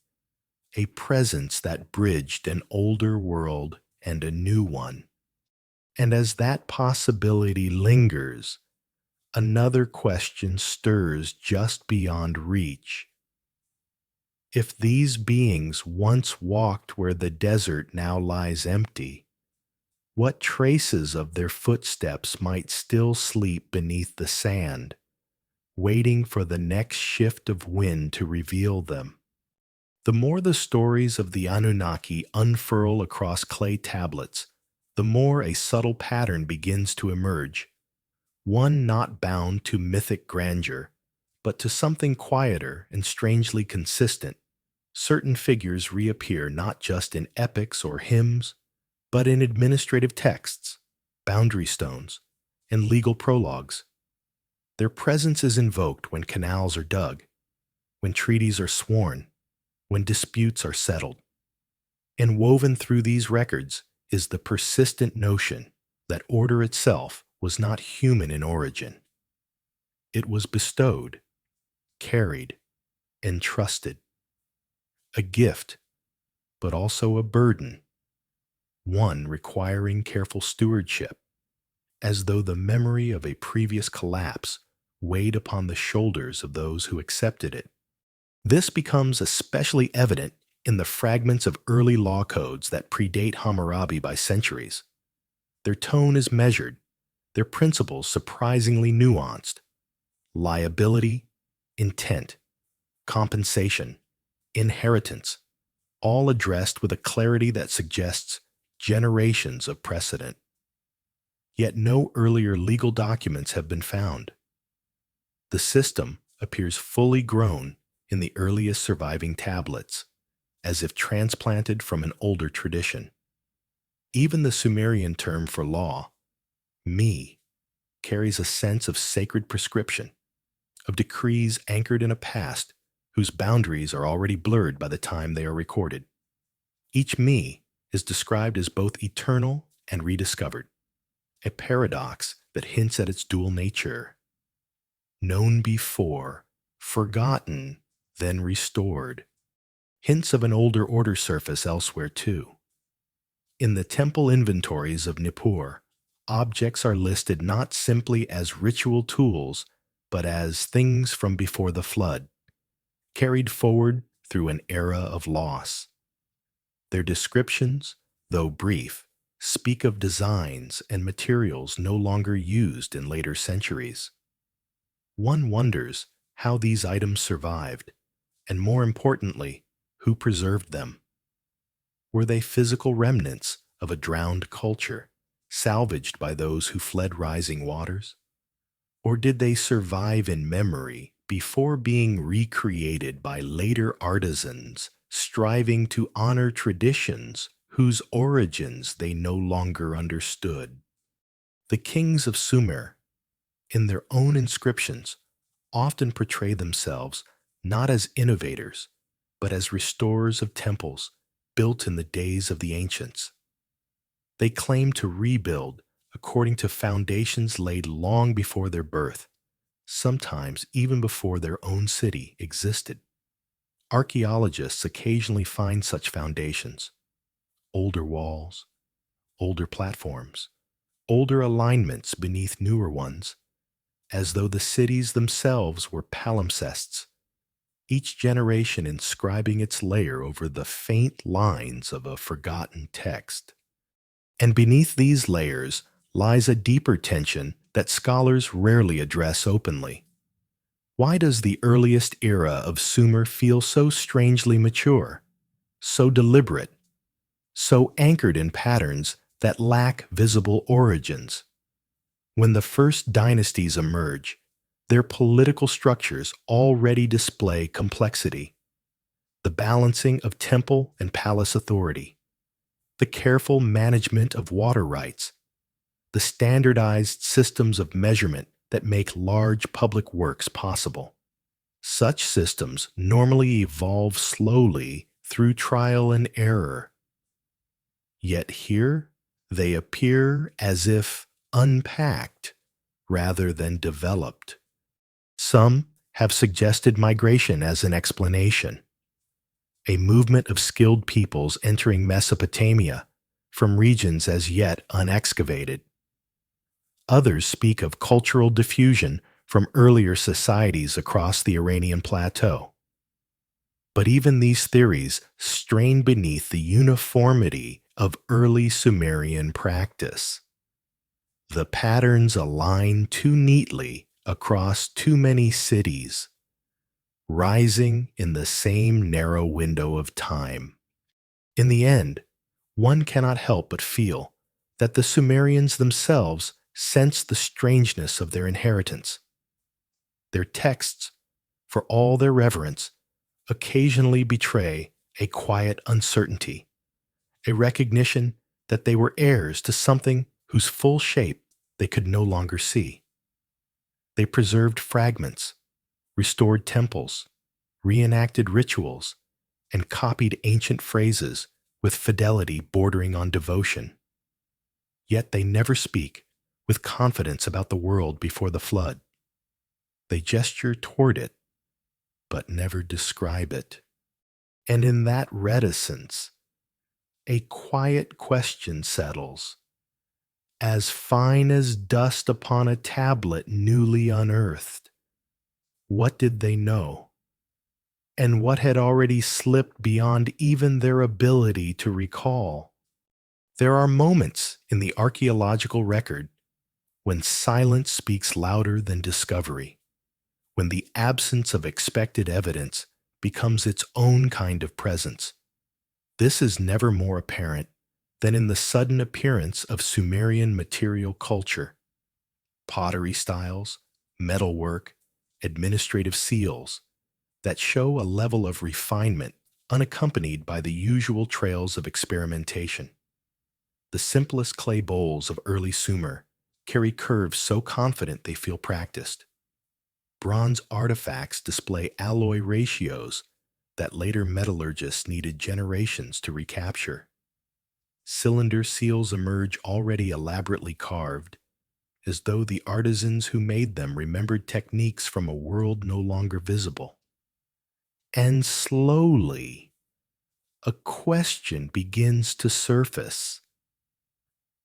a presence that bridged an older world and a new one. And as that possibility lingers, another question stirs just beyond reach. If these beings once walked where the desert now lies empty, what traces of their footsteps might still sleep beneath the sand, waiting for the next shift of wind to reveal them? The more the stories of the Anunnaki unfurl across clay tablets, the more a subtle pattern begins to emerge, one not bound to mythic grandeur, but to something quieter and strangely consistent. Certain figures reappear not just in epics or hymns, but in administrative texts, boundary stones, and legal prologues. Their presence is invoked when canals are dug, when treaties are sworn, when disputes are settled. And woven through these records is the persistent notion that order itself was not human in origin. It was bestowed, carried, entrusted. A gift, but also a burden, one requiring careful stewardship, as though the memory of a previous collapse weighed upon the shoulders of those who accepted it. This becomes especially evident in the fragments of early law codes that predate Hammurabi by centuries. Their tone is measured, their principles surprisingly nuanced. Liability, intent, compensation, inheritance, all addressed with a clarity that suggests generations of precedent. Yet no earlier legal documents have been found. The system appears fully grown in the earliest surviving tablets, as if transplanted from an older tradition. Even the Sumerian term for law, me, carries a sense of sacred prescription, of decrees anchored in a past whose boundaries are already blurred by the time they are recorded. Each me is described as both eternal and rediscovered, a paradox that hints at its dual nature. Known before, forgotten, then restored. Hints of an older order surface elsewhere too. In the temple inventories of Nippur, objects are listed not simply as ritual tools, but as things from before the flood, carried forward through an era of loss. Their descriptions, though brief, speak of designs and materials no longer used in later centuries. One wonders how these items survived, and more importantly, who preserved them. Were they physical remnants of a drowned culture, salvaged by those who fled rising waters? Or did they survive in memory before being recreated by later artisans striving to honor traditions whose origins they no longer understood? The kings of Sumer, in their own inscriptions, often portray themselves not as innovators, but as restorers of temples built in the days of the ancients. They claim to rebuild according to foundations laid long before their birth, sometimes even before their own city existed. Archaeologists occasionally find such foundations: older walls, older platforms, older alignments beneath newer ones, as though the cities themselves were palimpsests, each generation inscribing its layer over the faint lines of a forgotten text. And beneath these layers lies a deeper tension that scholars rarely address openly. Why does the earliest era of Sumer feel so strangely mature, so deliberate, so anchored in patterns that lack visible origins? When the first dynasties emerge, their political structures already display complexity: the balancing of temple and palace authority, the careful management of water rights, the standardized systems of measurement that make large public works possible. Such systems normally evolve slowly through trial and error, yet here they appear as if unpacked rather than developed. Some have suggested migration as an explanation, a movement of skilled peoples entering Mesopotamia from regions as yet unexcavated. Others speak of cultural diffusion from earlier societies across the Iranian plateau. But even these theories strain beneath the uniformity of early Sumerian practice. The patterns align too neatly across too many cities, rising in the same narrow window of time. In the end, one cannot help but feel that the Sumerians themselves sensed the strangeness of their inheritance. Their texts, for all their reverence, occasionally betray a quiet uncertainty, a recognition that they were heirs to something whose full shape they could no longer see. They preserved fragments, restored temples, reenacted rituals, and copied ancient phrases with fidelity bordering on devotion. Yet they never speak with confidence about the world before the flood. They gesture toward it, but never describe it. And in that reticence, a quiet question settles, as fine as dust upon a tablet newly unearthed. What did they know? And what had already slipped beyond even their ability to recall? There are moments in the archaeological record when silence speaks louder than discovery, when the absence of expected evidence becomes its own kind of presence. This is never more apparent than in the sudden appearance of Sumerian material culture, pottery styles, metalwork, administrative seals that show a level of refinement unaccompanied by the usual trails of experimentation. The simplest clay bowls of early Sumer carry curves so confident they feel practiced. Bronze artifacts display alloy ratios that later metallurgists needed generations to recapture. Cylinder seals emerge already elaborately carved, as though the artisans who made them remembered techniques from a world no longer visible. And slowly, a question begins to surface.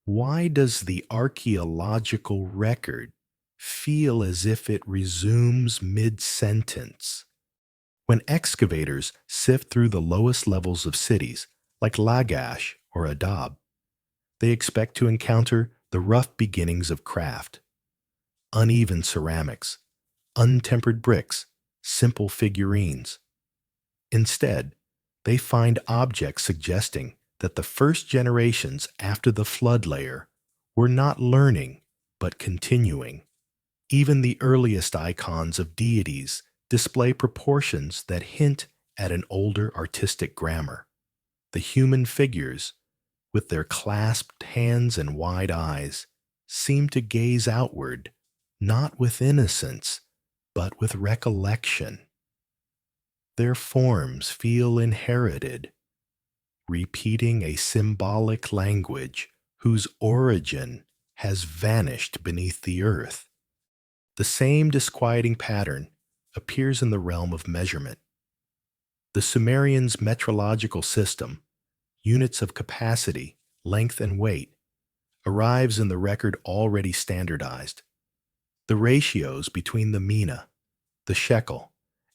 Why does the archaeological record feel as if it resumes mid-sentence? When excavators sift through the lowest levels of cities, like Lagash or Adab, they expect to encounter the rough beginnings of craft: uneven ceramics, untempered bricks, simple figurines. Instead, they find objects suggesting that the first generations after the flood layer were not learning, but continuing. Even the earliest icons of deities display proportions that hint at an older artistic grammar. The human figures, with their clasped hands and wide eyes, seem to gaze outward, not with innocence, but with recollection. Their forms feel inherited, repeating a symbolic language whose origin has vanished beneath the earth. The same disquieting pattern appears in the realm of measurement. The Sumerians' metrological system, units of capacity, length, and weight, arrives in the record already standardized. The ratios between the mina, the shekel,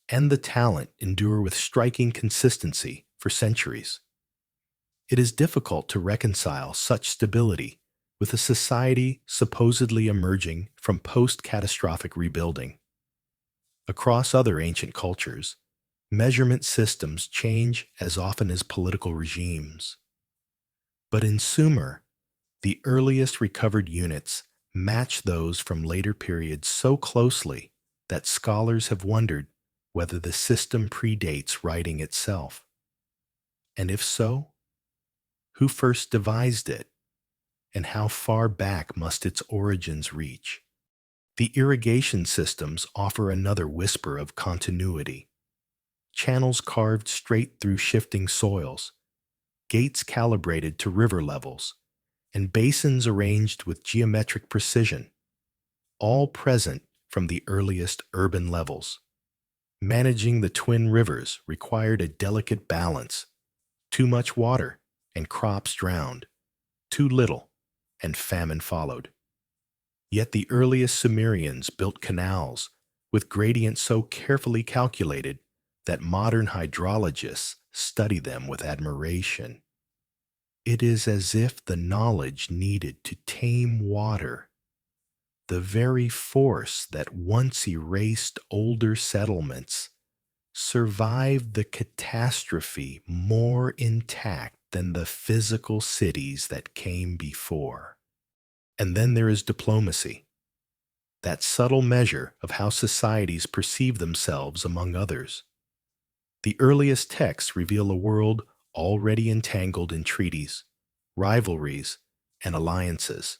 and the talent endure with striking consistency for centuries. It is difficult to reconcile such stability with a society supposedly emerging from post-catastrophic rebuilding. Across other ancient cultures, measurement systems change as often as political regimes. But in Sumer, the earliest recovered units match those from later periods so closely that scholars have wondered whether the system predates writing itself. And if so, who first devised it, and how far back must its origins reach? The irrigation systems offer another whisper of continuity. Channels carved straight through shifting soils, gates calibrated to river levels, and basins arranged with geometric precision, all present from the earliest urban levels. Managing the twin rivers required a delicate balance. Too much water, and crops drowned. Too little, and famine followed. Yet the earliest Sumerians built canals with gradients so carefully calculated that modern hydrologists study them with admiration. It is as if the knowledge needed to tame water, the very force that once erased older settlements, survived the catastrophe more intact than the physical cities that came before. And then there is diplomacy, that subtle measure of how societies perceive themselves among others. The earliest texts reveal a world already entangled in treaties, rivalries, and alliances.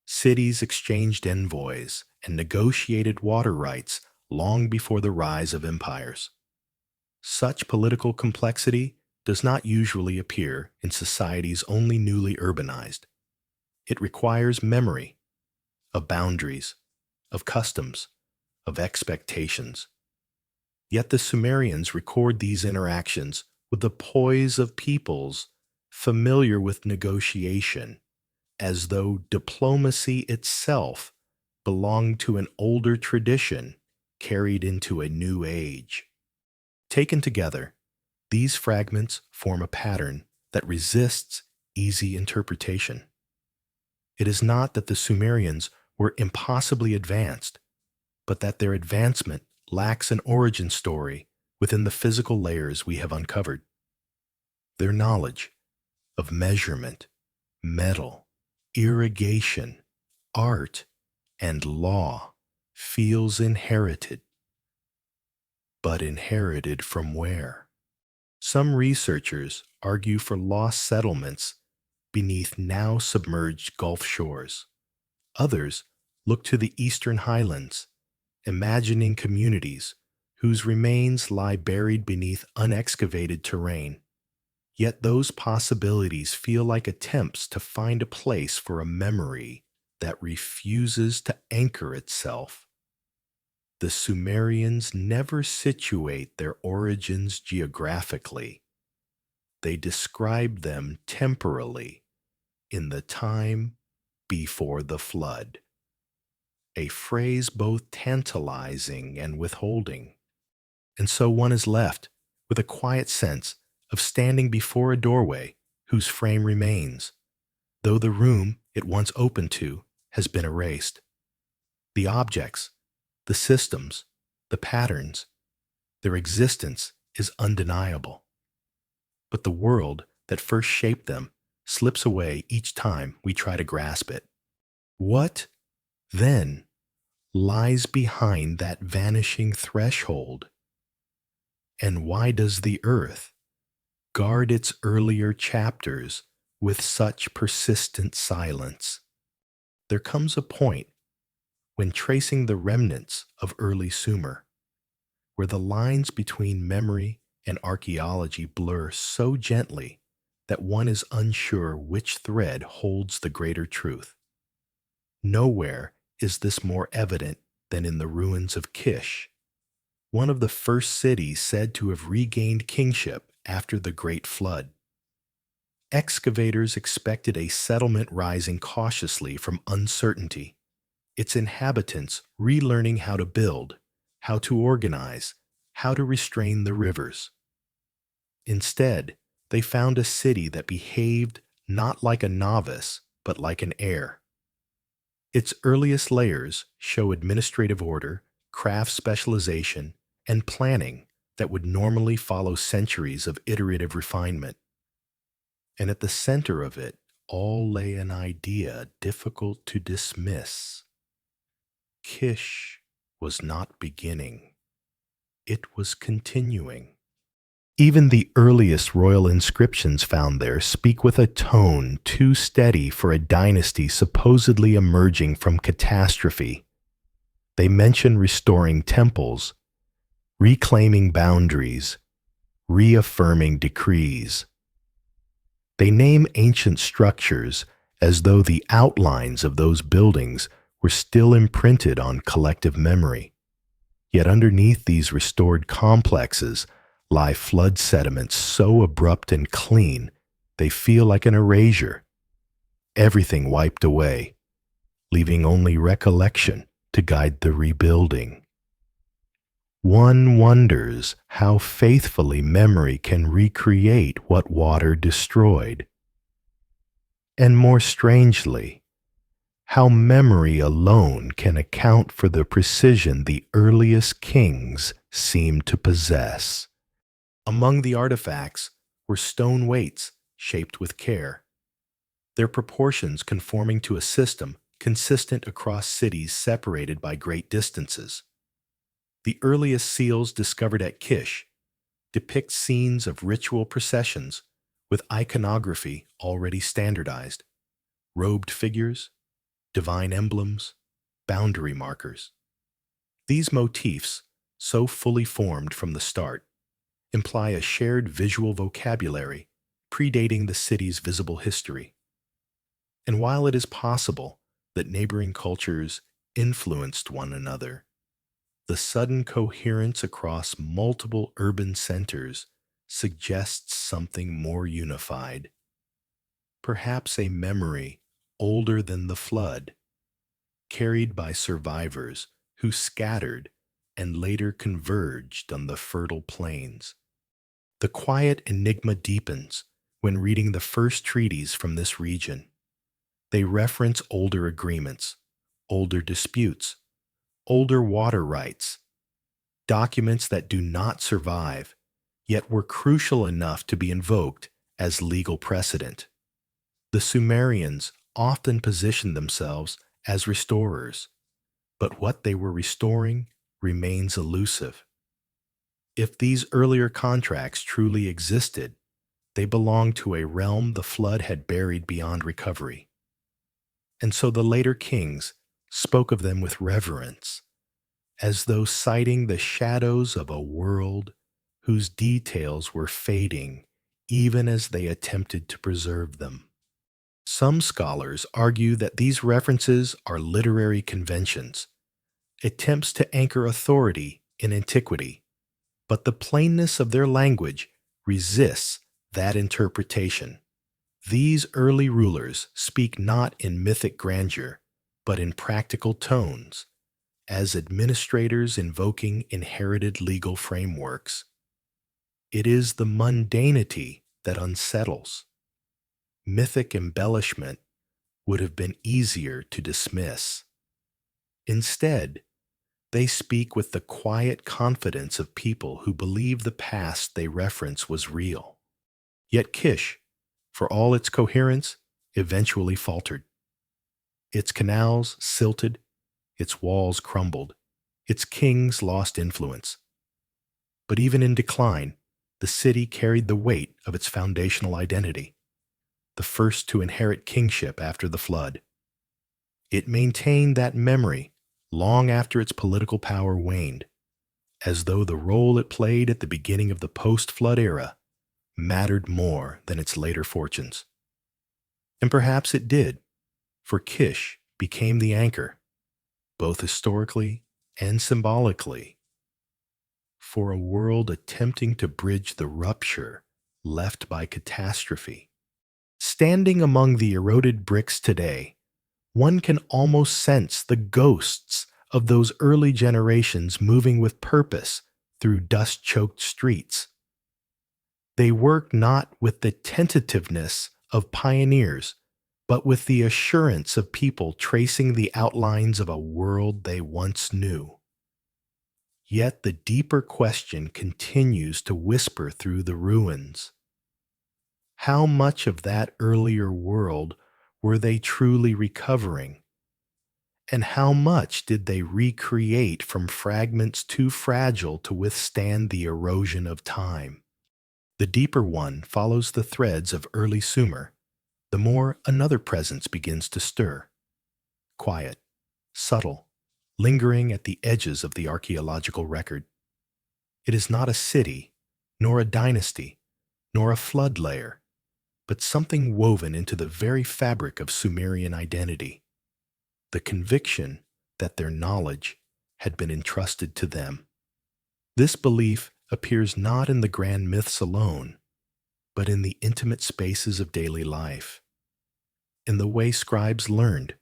Cities exchanged envoys and negotiated water rights long before the rise of empires. Such political complexity does not usually appear in societies only newly urbanized. It requires memory of boundaries, of customs, of expectations. Yet the Sumerians record these interactions with the poise of peoples familiar with negotiation, as though diplomacy itself belonged to an older tradition carried into a new age. Taken together, these fragments form a pattern that resists easy interpretation. It is not that the Sumerians were impossibly advanced, but that their advancement lacks an origin story within the physical layers we have uncovered. Their knowledge of measurement, metal, irrigation, art, and law feels inherited. But inherited from where? Some researchers argue for lost settlements beneath now submerged Gulf shores. Others look to the eastern highlands, imagining communities whose remains lie buried beneath unexcavated terrain. Yet those possibilities feel like attempts to find a place for a memory that refuses to anchor itself. The Sumerians never situate their origins geographically. They describe them temporally, in the time before the flood. A phrase both tantalizing and withholding. And so one is left with a quiet sense of standing before a doorway whose frame remains, though the room it once opened to has been erased. The objects, the systems, the patterns, their existence is undeniable. But the world that first shaped them slips away each time we try to grasp it. What, then, lies behind that vanishing threshold? And why does the earth guard its earlier chapters with such persistent silence? There comes a point when tracing the remnants of early Sumer, where the lines between memory and archaeology blur so gently that one is unsure which thread holds the greater truth. Nowhere is this more evident than in the ruins of Kish, one of the first cities said to have regained kingship after the Great Flood. Excavators expected a settlement rising cautiously from uncertainty, its inhabitants relearning how to build, how to organize, how to restrain the rivers. Instead, they found a city that behaved not like a novice, but like an heir. Its earliest layers show administrative order, craft specialization, and planning that would normally follow centuries of iterative refinement. And at the center of it all lay an idea difficult to dismiss. Kish was not beginning. It was continuing. Even the earliest royal inscriptions found there speak with a tone too steady for a dynasty supposedly emerging from catastrophe. They mention restoring temples, reclaiming boundaries, reaffirming decrees. They name ancient structures as though the outlines of those buildings were still imprinted on collective memory. Yet underneath these restored complexes lie flood sediments so abrupt and clean they feel like an erasure, everything wiped away, leaving only recollection to guide the rebuilding. One wonders how faithfully memory can recreate what water destroyed. And more strangely, how memory alone can account for the precision the earliest kings seemed to possess. Among the artifacts were stone weights shaped with care, their proportions conforming to a system consistent across cities separated by great distances. The earliest seals discovered at Kish depict scenes of ritual processions with iconography already standardized, robed figures, divine emblems, boundary markers. These motifs, so fully formed from the start, imply a shared visual vocabulary predating the city's visible history. And while it is possible that neighboring cultures influenced one another, the sudden coherence across multiple urban centers suggests something more unified, perhaps a memory older than the flood, carried by survivors who scattered and later converged on the fertile plains. The quiet enigma deepens when reading the first treaties from this region. They reference older agreements, older disputes, older water rights, documents that do not survive, yet were crucial enough to be invoked as legal precedent. The Sumerians often positioned themselves as restorers, but what they were restoring remains elusive. If these earlier contracts truly existed, they belonged to a realm the flood had buried beyond recovery. And so the later kings spoke of them with reverence, as though citing the shadows of a world whose details were fading even as they attempted to preserve them. Some scholars argue that these references are literary conventions, attempts to anchor authority in antiquity, but the plainness of their language resists that interpretation. These early rulers speak not in mythic grandeur, but in practical tones, as administrators invoking inherited legal frameworks. It is the mundanity that unsettles. Mythic embellishment would have been easier to dismiss. Instead, they speak with the quiet confidence of people who believe the past they reference was real. Yet Kish, for all its coherence, eventually faltered. Its canals silted, its walls crumbled, its kings lost influence. But even in decline, the city carried the weight of its foundational identity, the first to inherit kingship after the flood. It maintained that memory long after its political power waned, as though the role it played at the beginning of the post-flood era mattered more than its later fortunes. And perhaps it did, for Kish became the anchor, both historically and symbolically, for a world attempting to bridge the rupture left by catastrophe. Standing among the eroded bricks today, one can almost sense the ghosts of those early generations moving with purpose through dust-choked streets. They work not with the tentativeness of pioneers, but with the assurance of people tracing the outlines of a world they once knew. Yet the deeper question continues to whisper through the ruins. How much of that earlier world were they truly recovering? And how much did they recreate from fragments too fragile to withstand the erosion of time? The deeper one follows the threads of early Sumer, the more another presence begins to stir. Quiet, subtle, lingering at the edges of the archaeological record. It is not a city, nor a dynasty, nor a flood layer, but something woven into the very fabric of Sumerian identity, the conviction that their knowledge had been entrusted to them. This belief appears not in the grand myths alone, but in the intimate spaces of daily life, in the way scribes learned,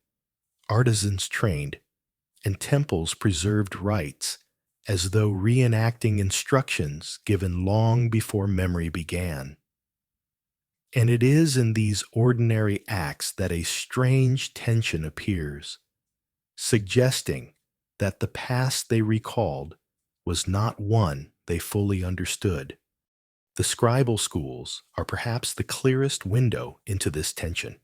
artisans trained, and temples preserved rites as though reenacting instructions given long before memory began. And it is in these ordinary acts that a strange tension appears, suggesting that the past they recalled was not one they fully understood. The scribal schools are perhaps the clearest window into this tension.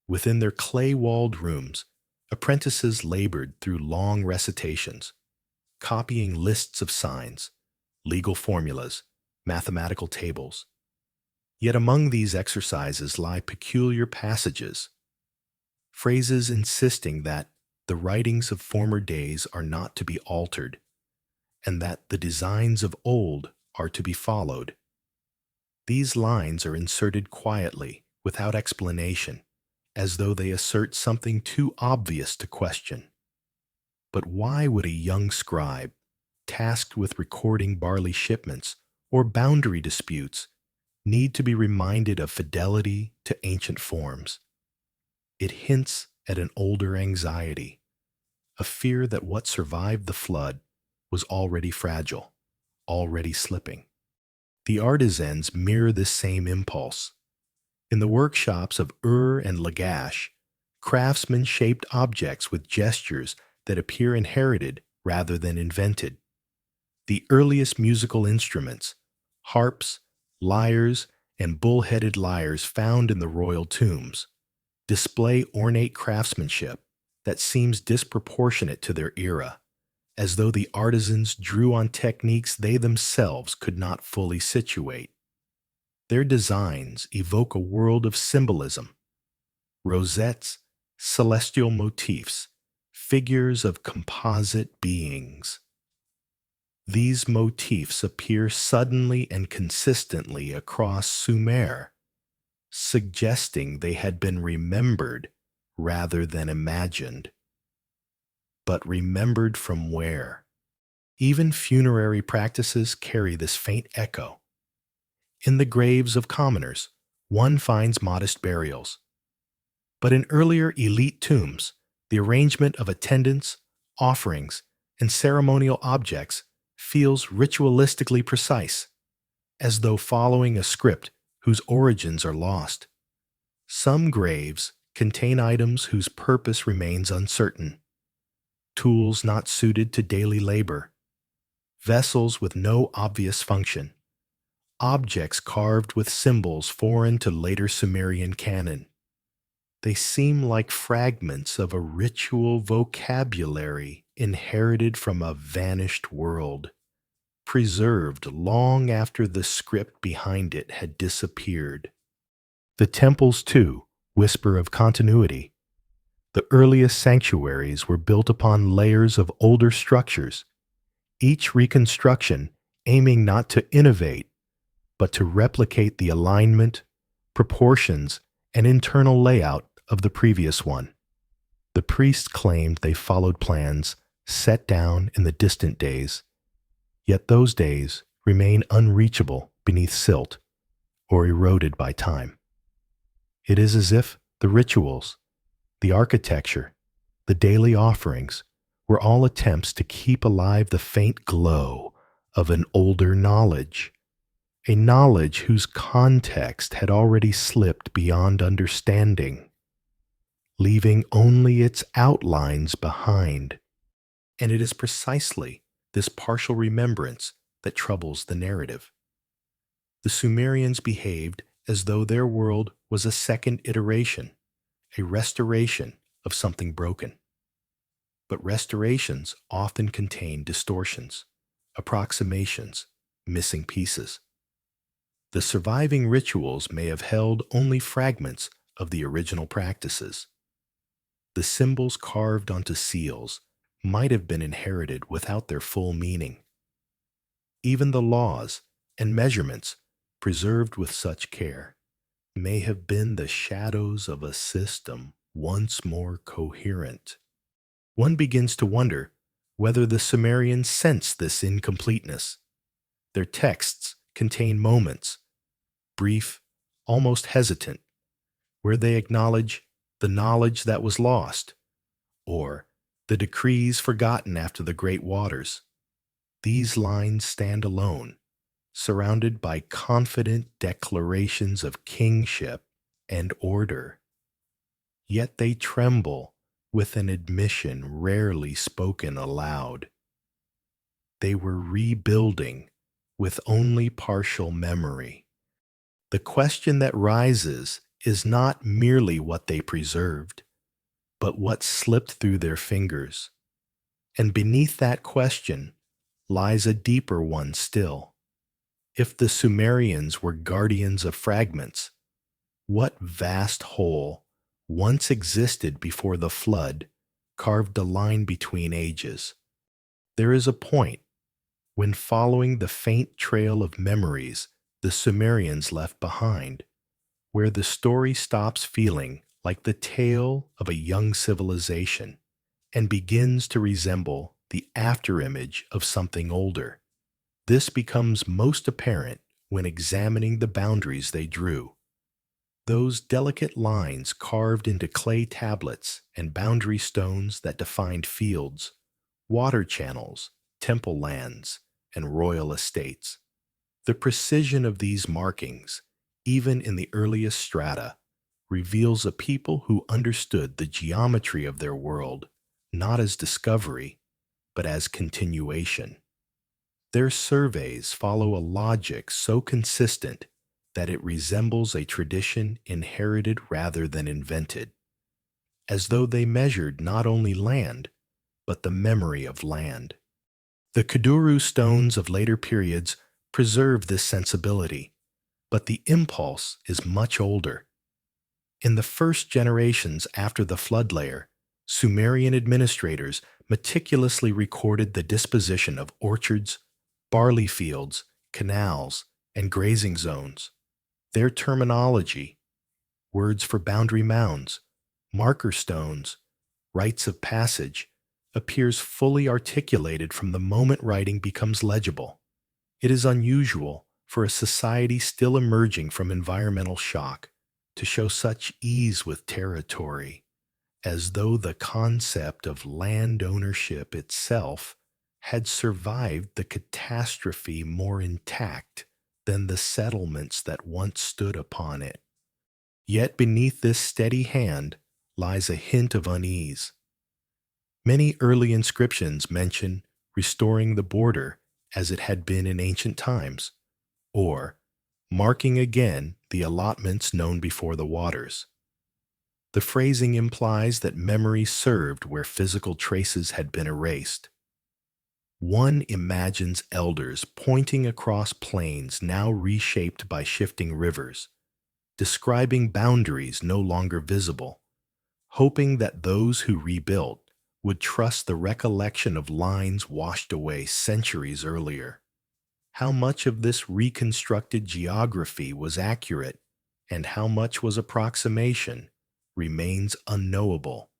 Within their clay-walled rooms, apprentices labored through long recitations, copying lists of signs, legal formulas, mathematical tables. Yet among these exercises lie peculiar passages, phrases insisting that the writings of former days are not to be altered, and that the designs of old are to be followed. These lines are inserted quietly, without explanation, as though they assert something too obvious to question. But why would a young scribe, tasked with recording barley shipments or boundary disputes, need to be reminded of fidelity to ancient forms? It hints at an older anxiety, a fear that what survived the flood was already fragile, already slipping. The artisans mirror this same impulse. In the workshops of Ur and Lagash, craftsmen shaped objects with gestures that appear inherited rather than invented. The earliest musical instruments, harps, lyres, and bull-headed lyres found in the royal tombs, display ornate craftsmanship that seems disproportionate to their era, as though the artisans drew on techniques they themselves could not fully situate. Their designs evoke a world of symbolism, rosettes, celestial motifs, figures of composite beings. These motifs appear suddenly and consistently across Sumer, suggesting they had been remembered rather than imagined. But remembered from where? Even funerary practices carry this faint echo. In the graves of commoners, one finds modest burials. But in earlier elite tombs, the arrangement of attendants, offerings, and ceremonial objects feels ritualistically precise, as though following a script whose origins are lost. Some graves contain items whose purpose remains uncertain, tools not suited to daily labor, vessels with no obvious function, objects carved with symbols foreign to later Sumerian canon. They seem like fragments of a ritual vocabulary inherited from a vanished world, preserved long after the script behind it had disappeared. The temples, too, whisper of continuity. The earliest sanctuaries were built upon layers of older structures, each reconstruction aiming not to innovate, but to replicate the alignment, proportions, and internal layout of the previous one. The priests claimed they followed plans set down in the distant days, yet those days remain unreachable beneath silt or eroded by time. It is as if the rituals, the architecture, the daily offerings were all attempts to keep alive the faint glow of an older knowledge, a knowledge whose context had already slipped beyond understanding, leaving only its outlines behind. And it is precisely this partial remembrance that troubles the narrative. The Sumerians behaved as though their world was a second iteration, a restoration of something broken. But restorations often contain distortions, approximations, missing pieces. The surviving rituals may have held only fragments of the original practices. The symbols carved onto seals might have been inherited without their full meaning. Even the laws and measurements preserved with such care may have been the shadows of a system once more coherent. One begins to wonder whether the Sumerians sensed this incompleteness. Their texts contain moments, brief, almost hesitant, where they acknowledge the knowledge that was lost, or the decrees forgotten after the great waters. These lines stand alone, surrounded by confident declarations of kingship and order. Yet they tremble with an admission rarely spoken aloud. They were rebuilding with only partial memory. The question that rises is not merely what they preserved, but what slipped through their fingers. And beneath that question lies a deeper one still. If the Sumerians were guardians of fragments, what vast whole once existed before the flood carved a line between ages? There is a point when, following the faint trail of memories the Sumerians left behind, where the story stops feeling like the tale of a young civilization and begins to resemble the afterimage of something older. This becomes most apparent when examining the boundaries they drew. Those delicate lines carved into clay tablets and boundary stones that defined fields, water channels, temple lands, and royal estates. The precision of these markings, even in the earliest strata, reveals a people who understood the geometry of their world not as discovery, but as continuation. Their surveys follow a logic so consistent that it resembles a tradition inherited rather than invented, as though they measured not only land, but the memory of land. The Kuduru stones of later periods preserve this sensibility, but the impulse is much older. In the first generations after the flood layer, Sumerian administrators meticulously recorded the disposition of orchards, barley fields, canals, and grazing zones. Their terminology, words for boundary mounds, marker stones, rites of passage, appears fully articulated from the moment writing becomes legible. It is unusual for a society still emerging from environmental shock to show such ease with territory, as though the concept of land ownership itself had survived the catastrophe more intact than the settlements that once stood upon it. Yet beneath this steady hand lies a hint of unease. Many early inscriptions mention restoring the border as it had been in ancient times, or marking again the allotments known before the waters. The phrasing implies that memory served where physical traces had been erased. One imagines elders pointing across plains now reshaped by shifting rivers, describing boundaries no longer visible, hoping that those who rebuilt would trust the recollection of lines washed away centuries earlier. How much of this reconstructed geography was accurate and how much was approximation remains unknowable.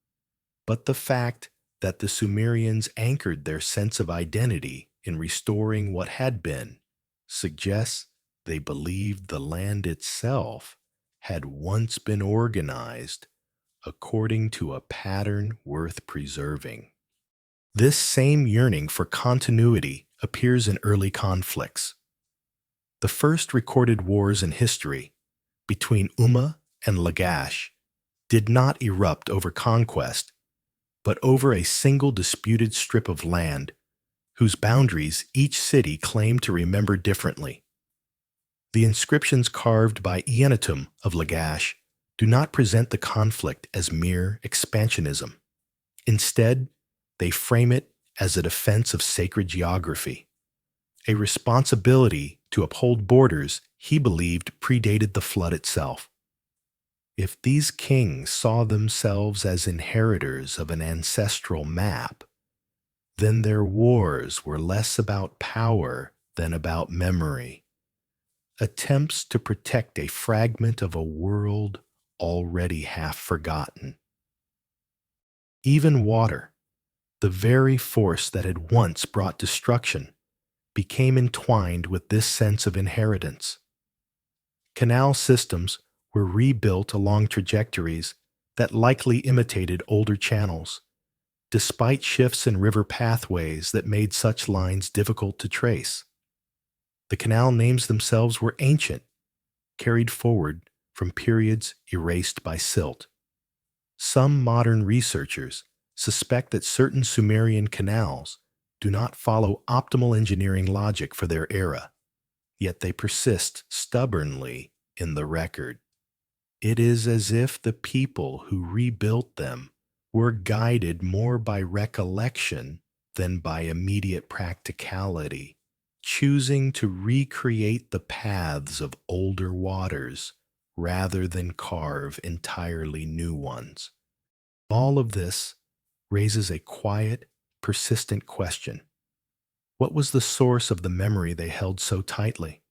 But the fact that the Sumerians anchored their sense of identity in restoring what had been suggests they believed the land itself had once been organized according to a pattern worth preserving. This same yearning for continuity appears in early conflicts. The first recorded wars in history between Umma and Lagash did not erupt over conquest, but over a single disputed strip of land whose boundaries each city claimed to remember differently. The inscriptions carved by Enetum of Lagash do not present the conflict as mere expansionism. Instead, they frame it as a defense of sacred geography, a responsibility to uphold borders he believed predated the flood itself. If these kings saw themselves as inheritors of an ancestral map, then their wars were less about power than about memory, attempts to protect a fragment of a world already half forgotten. Even water, the very force that had once brought destruction, became entwined with this sense of inheritance. Canal systems were rebuilt along trajectories that likely imitated older channels, despite shifts in river pathways that made such lines difficult to trace. The canal names themselves were ancient, carried forward from periods erased by silt. Some modern researchers suspect that certain Sumerian canals do not follow optimal engineering logic for their era, yet they persist stubbornly in the record. It is as if the people who rebuilt them were guided more by recollection than by immediate practicality, choosing to recreate the paths of older waters rather than carve entirely new ones. All of this raises a quiet, persistent question. What was the source of the memory they held so tightly?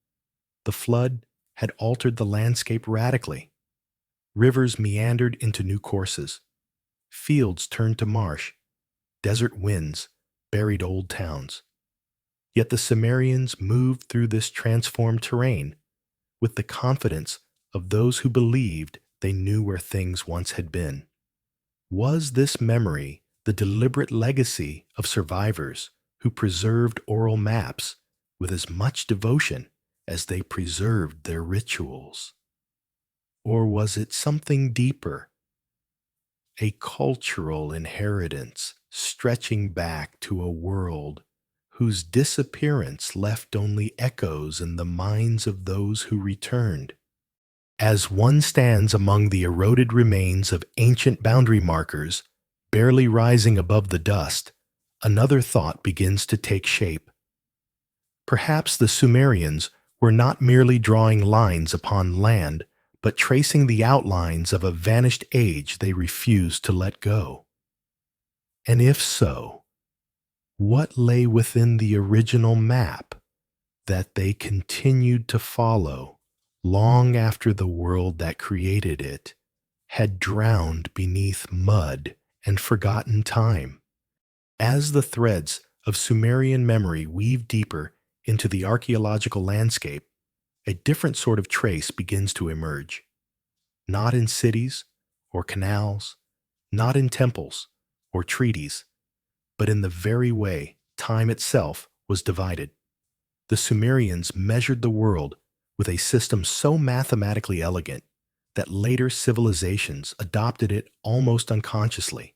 The flood had altered the landscape radically. Rivers meandered into new courses. Fields turned to marsh. Desert winds buried old towns. Yet the Sumerians moved through this transformed terrain with the confidence of those who believed they knew where things once had been. Was this memory the deliberate legacy of survivors who preserved oral maps with as much devotion as they preserved their rituals? Or was it something deeper, a cultural inheritance stretching back to a world whose disappearance left only echoes in the minds of those who returned? As one stands among the eroded remains of ancient boundary markers, barely rising above the dust, another thought begins to take shape. Perhaps the Sumerians were not merely drawing lines upon land, but tracing the outlines of a vanished age they refused to let go. And if so, what lay within the original map that they continued to follow long after the world that created it had drowned beneath mud and forgotten time? As the threads of Sumerian memory weave deeper into the archaeological landscape, a different sort of trace begins to emerge. Not in cities or canals, not in temples or treaties, but in the very way time itself was divided. The Sumerians measured the world with a system so mathematically elegant that later civilizations adopted it almost unconsciously.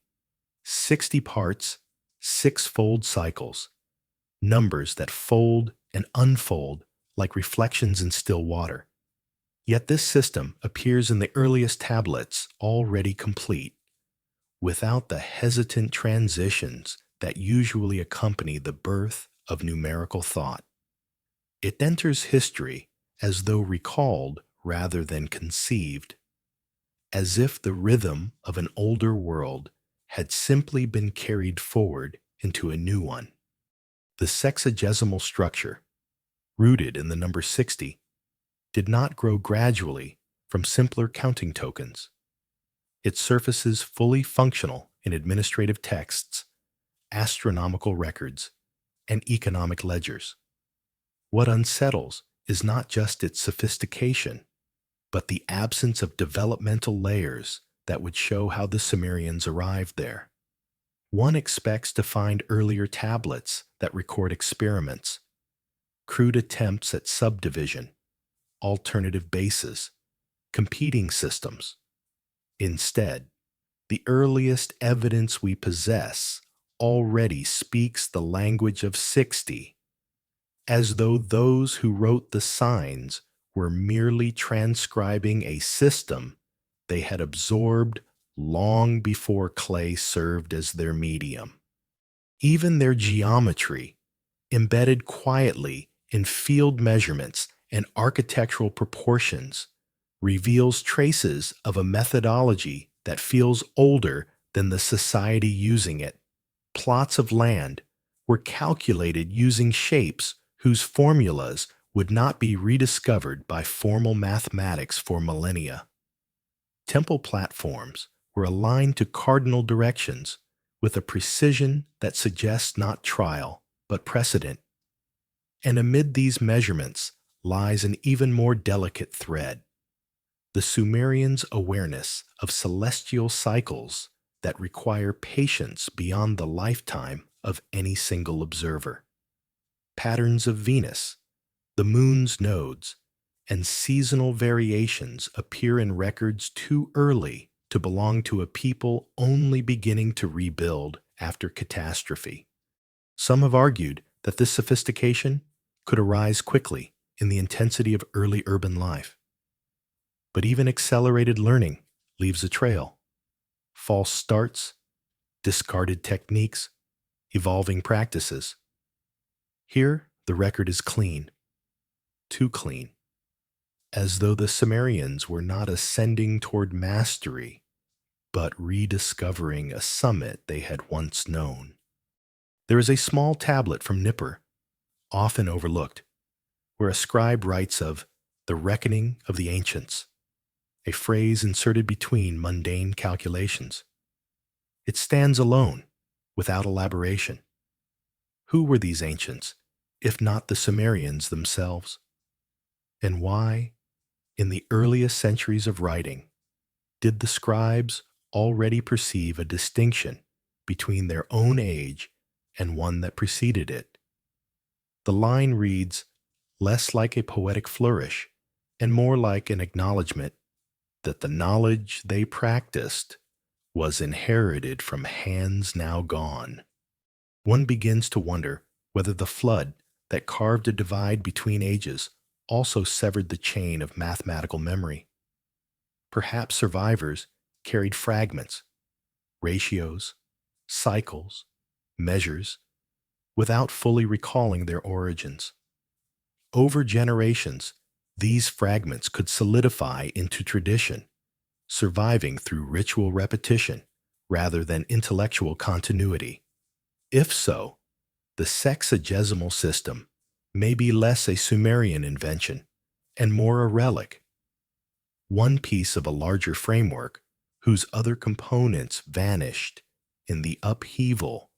60 parts, six-fold cycles, numbers that fold and unfold like reflections in still water. Yet this system appears in the earliest tablets already complete, without the hesitant transitions that usually accompany the birth of numerical thought. It enters history as though recalled rather than conceived, as if the rhythm of an older world had simply been carried forward into a new one. The sexagesimal structure, rooted in the number 60, did not grow gradually from simpler counting tokens. Its surfaces fully functional in administrative texts, astronomical records, and economic ledgers. What unsettles is not just its sophistication, but the absence of developmental layers that would show how the Sumerians arrived there. One expects to find earlier tablets that record experiments, crude attempts at subdivision, alternative bases, competing systems. Instead, the earliest evidence we possess already speaks the language of 60, as though those who wrote the signs were merely transcribing a system they had absorbed long before clay served as their medium. Even their geometry, embedded quietly in field measurements and architectural proportions, reveals traces of a methodology that feels older than the society using it. Plots of land were calculated using shapes whose formulas would not be rediscovered by formal mathematics for millennia. Temple platforms were aligned to cardinal directions with a precision that suggests not trial, but precedent. And amid these measurements lies an even more delicate thread: the Sumerians' awareness of celestial cycles that require patience beyond the lifetime of any single observer. Patterns of Venus, the moon's nodes, and seasonal variations appear in records too early to belong to a people only beginning to rebuild after catastrophe. Some have argued that this sophistication could arise quickly in the intensity of early urban life. But even accelerated learning leaves a trail. False starts, discarded techniques, evolving practices. Here, the record is clean, too clean, as though the Sumerians were not ascending toward mastery, but rediscovering a summit they had once known. There is a small tablet from Nippur, often overlooked, where a scribe writes of the reckoning of the ancients, a phrase inserted between mundane calculations. It stands alone, without elaboration. Who were these ancients, if not the Sumerians themselves? And why, in the earliest centuries of writing, did the scribes already perceive a distinction between their own age and one that preceded it? The line reads less like a poetic flourish and more like an acknowledgement that the knowledge they practiced was inherited from hands now gone. One begins to wonder whether the flood that carved a divide between ages also severed the chain of mathematical memory. Perhaps survivors carried fragments, ratios, cycles, measures, without fully recalling their origins. Over generations, these fragments could solidify into tradition, surviving through ritual repetition rather than intellectual continuity. If so, the sexagesimal system may be less a Sumerian invention and more a relic, one piece of a larger framework whose other components vanished in the upheaval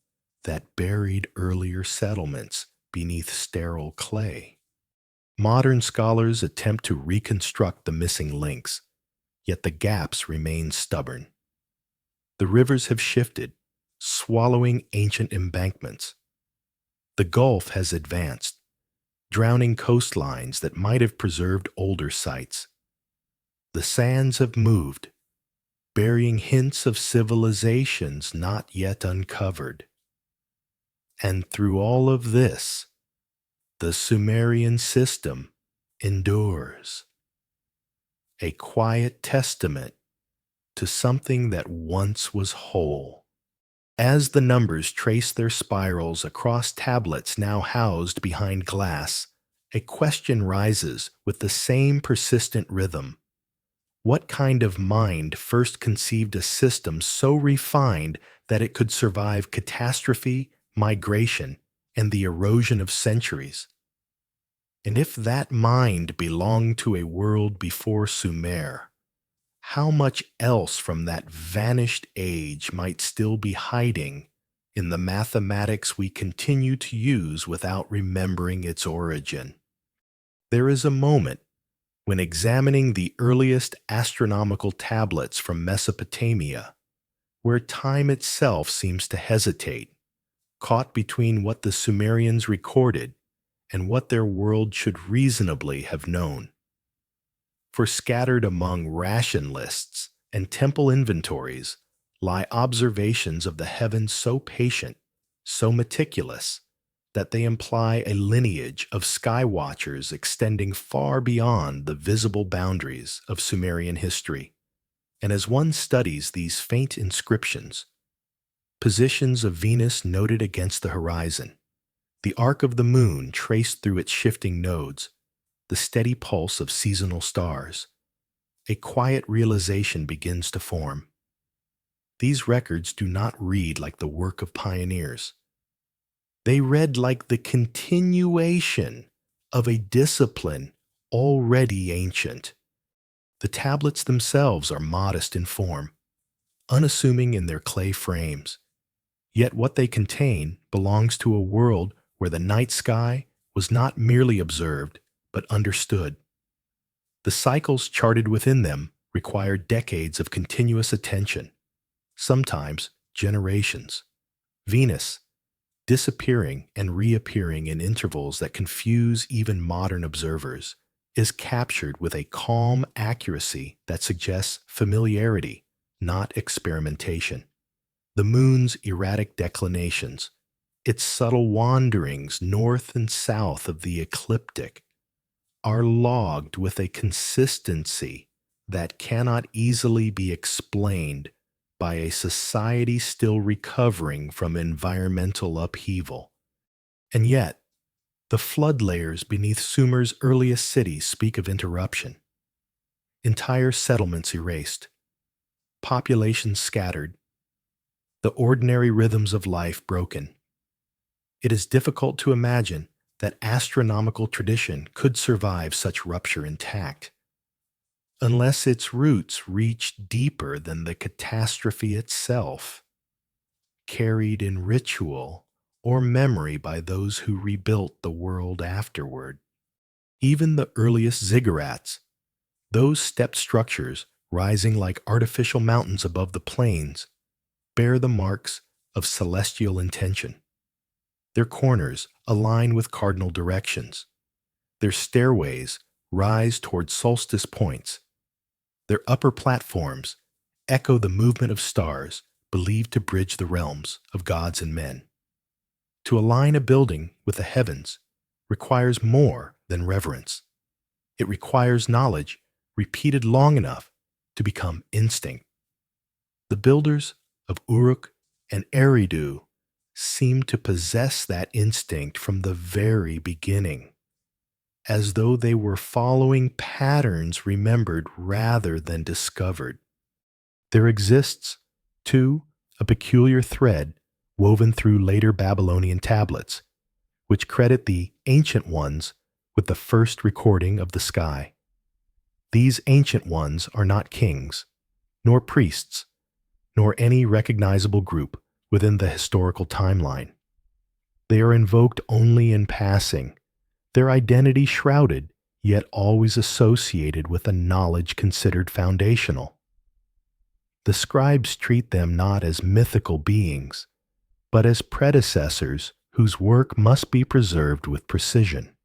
that buried earlier settlements beneath sterile clay. Modern scholars attempt to reconstruct the missing links, yet the gaps remain stubborn. The rivers have shifted, swallowing ancient embankments. The Gulf has advanced, drowning coastlines that might have preserved older sites. The sands have moved, burying hints of civilizations not yet uncovered. And through all of this, the Sumerian system endures, a quiet testament to something that once was whole. As the numbers trace their spirals across tablets now housed behind glass, a question rises with the same persistent rhythm. What kind of mind first conceived a system so refined that it could survive catastrophe, migration, and the erosion of centuries? And if that mind belonged to a world before Sumer, how much else from that vanished age might still be hiding in the mathematics we continue to use without remembering its origin? There is a moment when examining the earliest astronomical tablets from Mesopotamia, where time itself seems to hesitate, caught between what the Sumerians recorded and what their world should reasonably have known. For scattered among ration lists and temple inventories lie observations of the heavens so patient, so meticulous, that they imply a lineage of sky watchers extending far beyond the visible boundaries of Sumerian history. And as one studies these faint inscriptions, positions of Venus noted against the horizon, the arc of the moon traced through its shifting nodes, the steady pulse of seasonal stars, a quiet realization begins to form. These records do not read like the work of pioneers. They read like the continuation of a discipline already ancient. The tablets themselves are modest in form, unassuming in their clay frames. Yet what they contain belongs to a world where the night sky was not merely observed, but understood. The cycles charted within them require decades of continuous attention, sometimes generations. Venus, disappearing and reappearing in intervals that confuse even modern observers, is captured with a calm accuracy that suggests familiarity, not experimentation. The moon's erratic declinations, its subtle wanderings north and south of the ecliptic, are logged with a consistency that cannot easily be explained by a society still recovering from environmental upheaval. And yet, the flood layers beneath Sumer's earliest cities speak of interruption. Entire settlements erased, populations scattered, the ordinary rhythms of life broken. It is difficult to imagine that astronomical tradition could survive such rupture intact, unless its roots reach deeper than the catastrophe itself, carried in ritual or memory by those who rebuilt the world afterward. Even the earliest ziggurats, those step structures rising like artificial mountains above the plains, bear the marks of celestial intention. Their corners align with cardinal directions. Their stairways rise toward solstice points. Their upper platforms echo the movement of stars believed to bridge the realms of gods and men. To align a building with the heavens requires more than reverence. It requires knowledge repeated long enough to become instinct. The builders of Uruk and Eridu seem to possess that instinct from the very beginning, as though they were following patterns remembered rather than discovered. There exists, too, a peculiar thread woven through later Babylonian tablets, which credit the Ancient Ones with the first recording of the sky. These Ancient Ones are not kings, nor priests, nor any recognizable group within the historical timeline. They are invoked only in passing, their identity shrouded, yet always associated with a knowledge considered foundational. The scribes treat them not as mythical beings, but as predecessors whose work must be preserved with precision.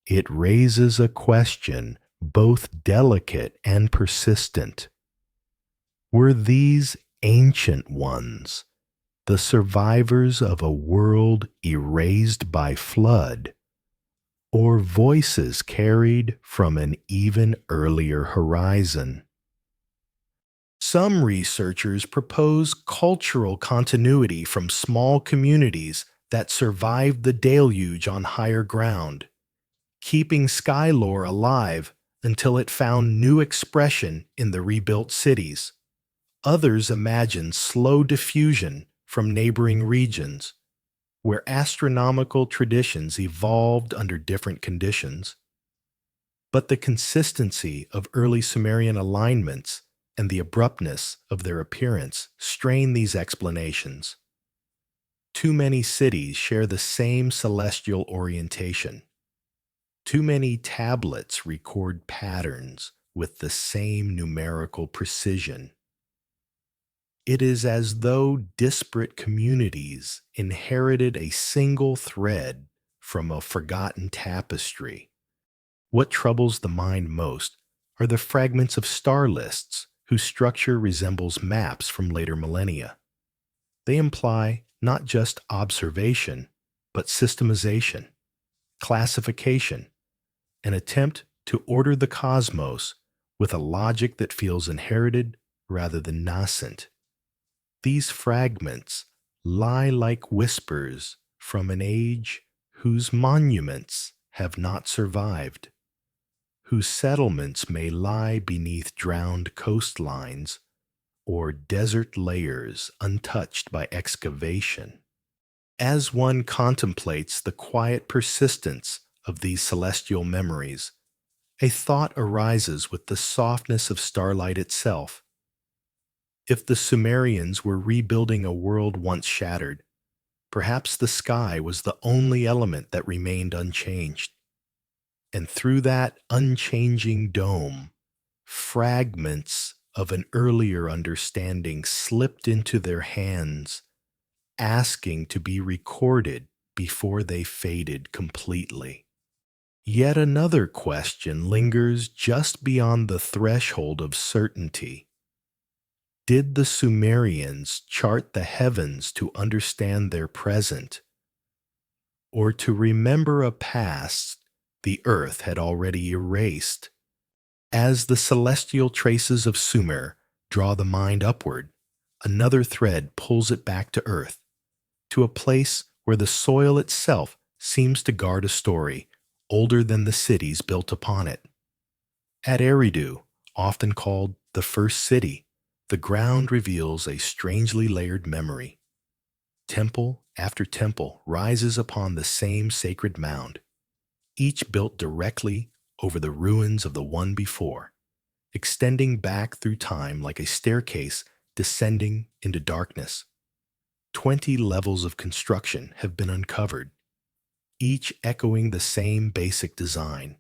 It raises a question both delicate and persistent. Were these ancient ones the survivors of a world erased by flood, or voices carried from an even earlier horizon? Some researchers propose cultural continuity from small communities that survived the deluge on higher ground, keeping sky lore alive until it found new expression in the rebuilt cities. Others imagine slow diffusion from neighboring regions, where astronomical traditions evolved under different conditions. But the consistency of early Sumerian alignments and the abruptness of their appearance strain these explanations. Too many cities share the same celestial orientation. Too many tablets record patterns with the same numerical precision. It is as though disparate communities inherited a single thread from a forgotten tapestry. What troubles the mind most are the fragments of star lists whose structure resembles maps from later millennia. They imply not just observation, but systemization, classification, an attempt to order the cosmos with a logic that feels inherited rather than nascent. These fragments lie like whispers from an age whose monuments have not survived, whose settlements may lie beneath drowned coastlines or desert layers untouched by excavation. As one contemplates the quiet persistence of these celestial memories, a thought arises with the softness of starlight itself. If the Sumerians were rebuilding a world once shattered, perhaps the sky was the only element that remained unchanged. And through that unchanging dome, fragments of an earlier understanding slipped into their hands, asking to be recorded before they faded completely. Yet another question lingers just beyond the threshold of certainty. Did the Sumerians chart the heavens to understand their present, or to remember a past the earth had already erased? As the celestial traces of Sumer draw the mind upward, another thread pulls it back to earth, to a place where the soil itself seems to guard a story older than the cities built upon it. At Eridu, often called the first city, the ground reveals a strangely layered memory. Temple after temple rises upon the same sacred mound, each built directly over the ruins of the one before, extending back through time like a staircase descending into darkness. 20 levels of construction have been uncovered, each echoing the same basic design,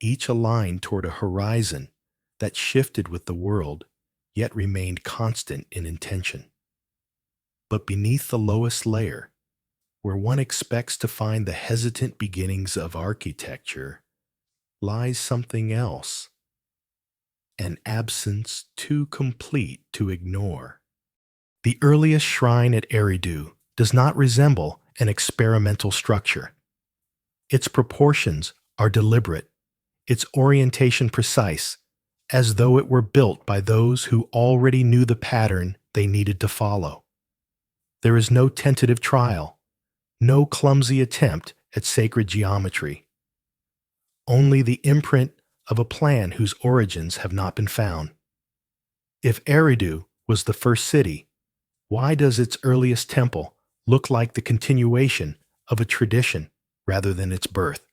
each aligned toward a horizon that shifted with the world, yet remained constant in intention. But beneath the lowest layer, where one expects to find the hesitant beginnings of architecture, lies something else, an absence too complete to ignore. The earliest shrine at Eridu does not resemble an experimental structure. Its proportions are deliberate, its orientation precise, as though it were built by those who already knew the pattern they needed to follow. There is no tentative trial, no clumsy attempt at sacred geometry. Only the imprint of a plan whose origins have not been found. If Eridu was the first city, why does its earliest temple look like the continuation of a tradition rather than its birth?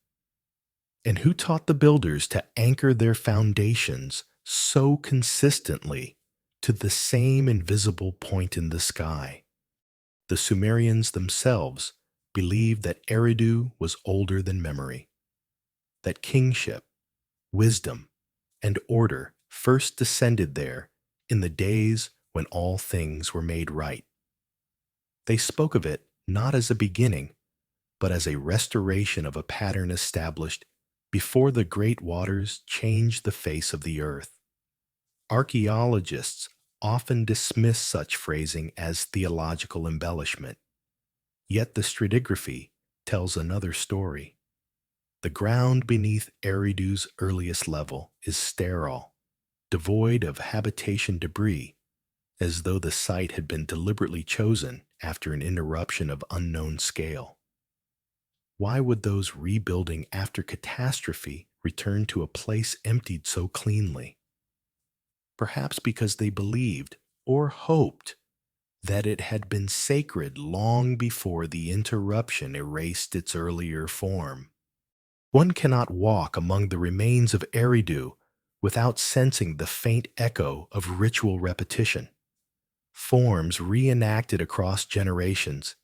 And who taught the builders to anchor their foundations so consistently to the same invisible point in the sky? The Sumerians themselves believed that Eridu was older than memory, that kingship, wisdom, and order first descended there in the days when all things were made right. They spoke of it not as a beginning, but as a restoration of a pattern established before the great waters changed the face of the earth. Archaeologists often dismiss such phrasing as theological embellishment, yet the stratigraphy tells another story. The ground beneath Eridu's earliest level is sterile, devoid of habitation debris, as though the site had been deliberately chosen after an interruption of unknown scale. Why would those rebuilding after catastrophe return to a place emptied so cleanly? Perhaps because they believed or hoped that it had been sacred long before the interruption erased its earlier form. One cannot walk among the remains of Eridu without sensing the faint echo of ritual repetition. Forms reenacted across generations,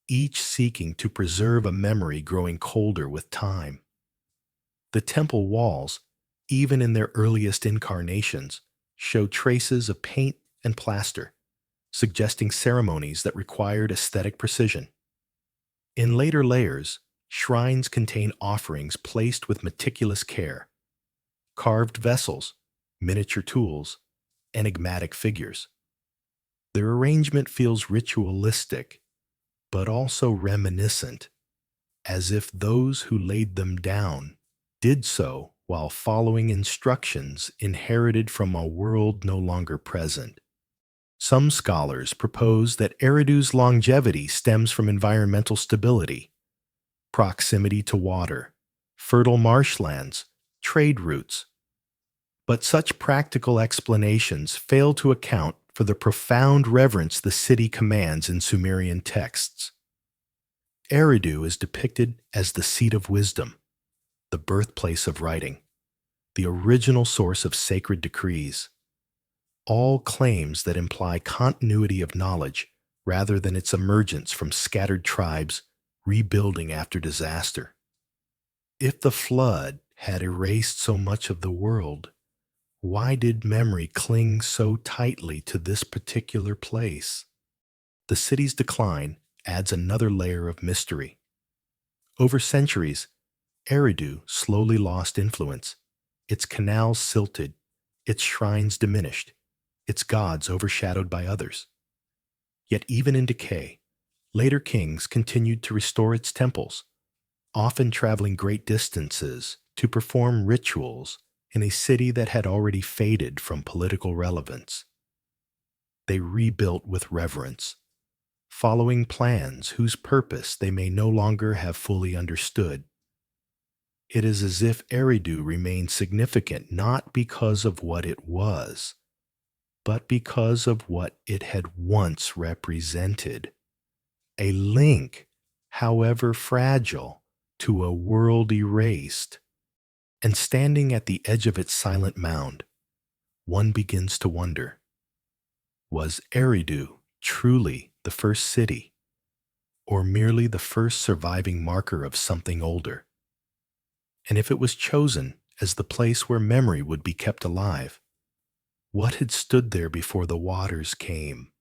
each seeking to preserve a memory growing colder with time. The temple walls, even in their earliest incarnations, show traces of paint and plaster, suggesting ceremonies that required aesthetic precision. In later layers, shrines contain offerings placed with meticulous care, carved vessels, miniature tools, enigmatic figures. Their arrangement feels ritualistic, but also reminiscent, as if those who laid them down did so while following instructions inherited from a world no longer present. Some scholars propose that Eridu's longevity stems from environmental stability, proximity to water, fertile marshlands, trade routes. But such practical explanations fail to account for the profound reverence the city commands in Sumerian texts. Eridu is depicted as the seat of wisdom, the birthplace of writing, the original source of sacred decrees, all claims that imply continuity of knowledge rather than its emergence from scattered tribes rebuilding after disaster. If the flood had erased so much of the world, why did memory cling so tightly to this particular place? The city's decline adds another layer of mystery. Over centuries, Eridu slowly lost influence. Its canals silted, its shrines diminished, its gods overshadowed by others. Yet even in decay, later kings continued to restore its temples, often traveling great distances to perform rituals in a city that had already faded from political relevance. They rebuilt with reverence, following plans whose purpose they may no longer have fully understood. It is as if Eridu remained significant not because of what it was, but because of what it had once represented. A link, however fragile, to a world erased. And standing at the edge of its silent mound, one begins to wonder, was Eridu truly the first city, or merely the first surviving marker of something older? And if it was chosen as the place where memory would be kept alive, what had stood there before the waters came,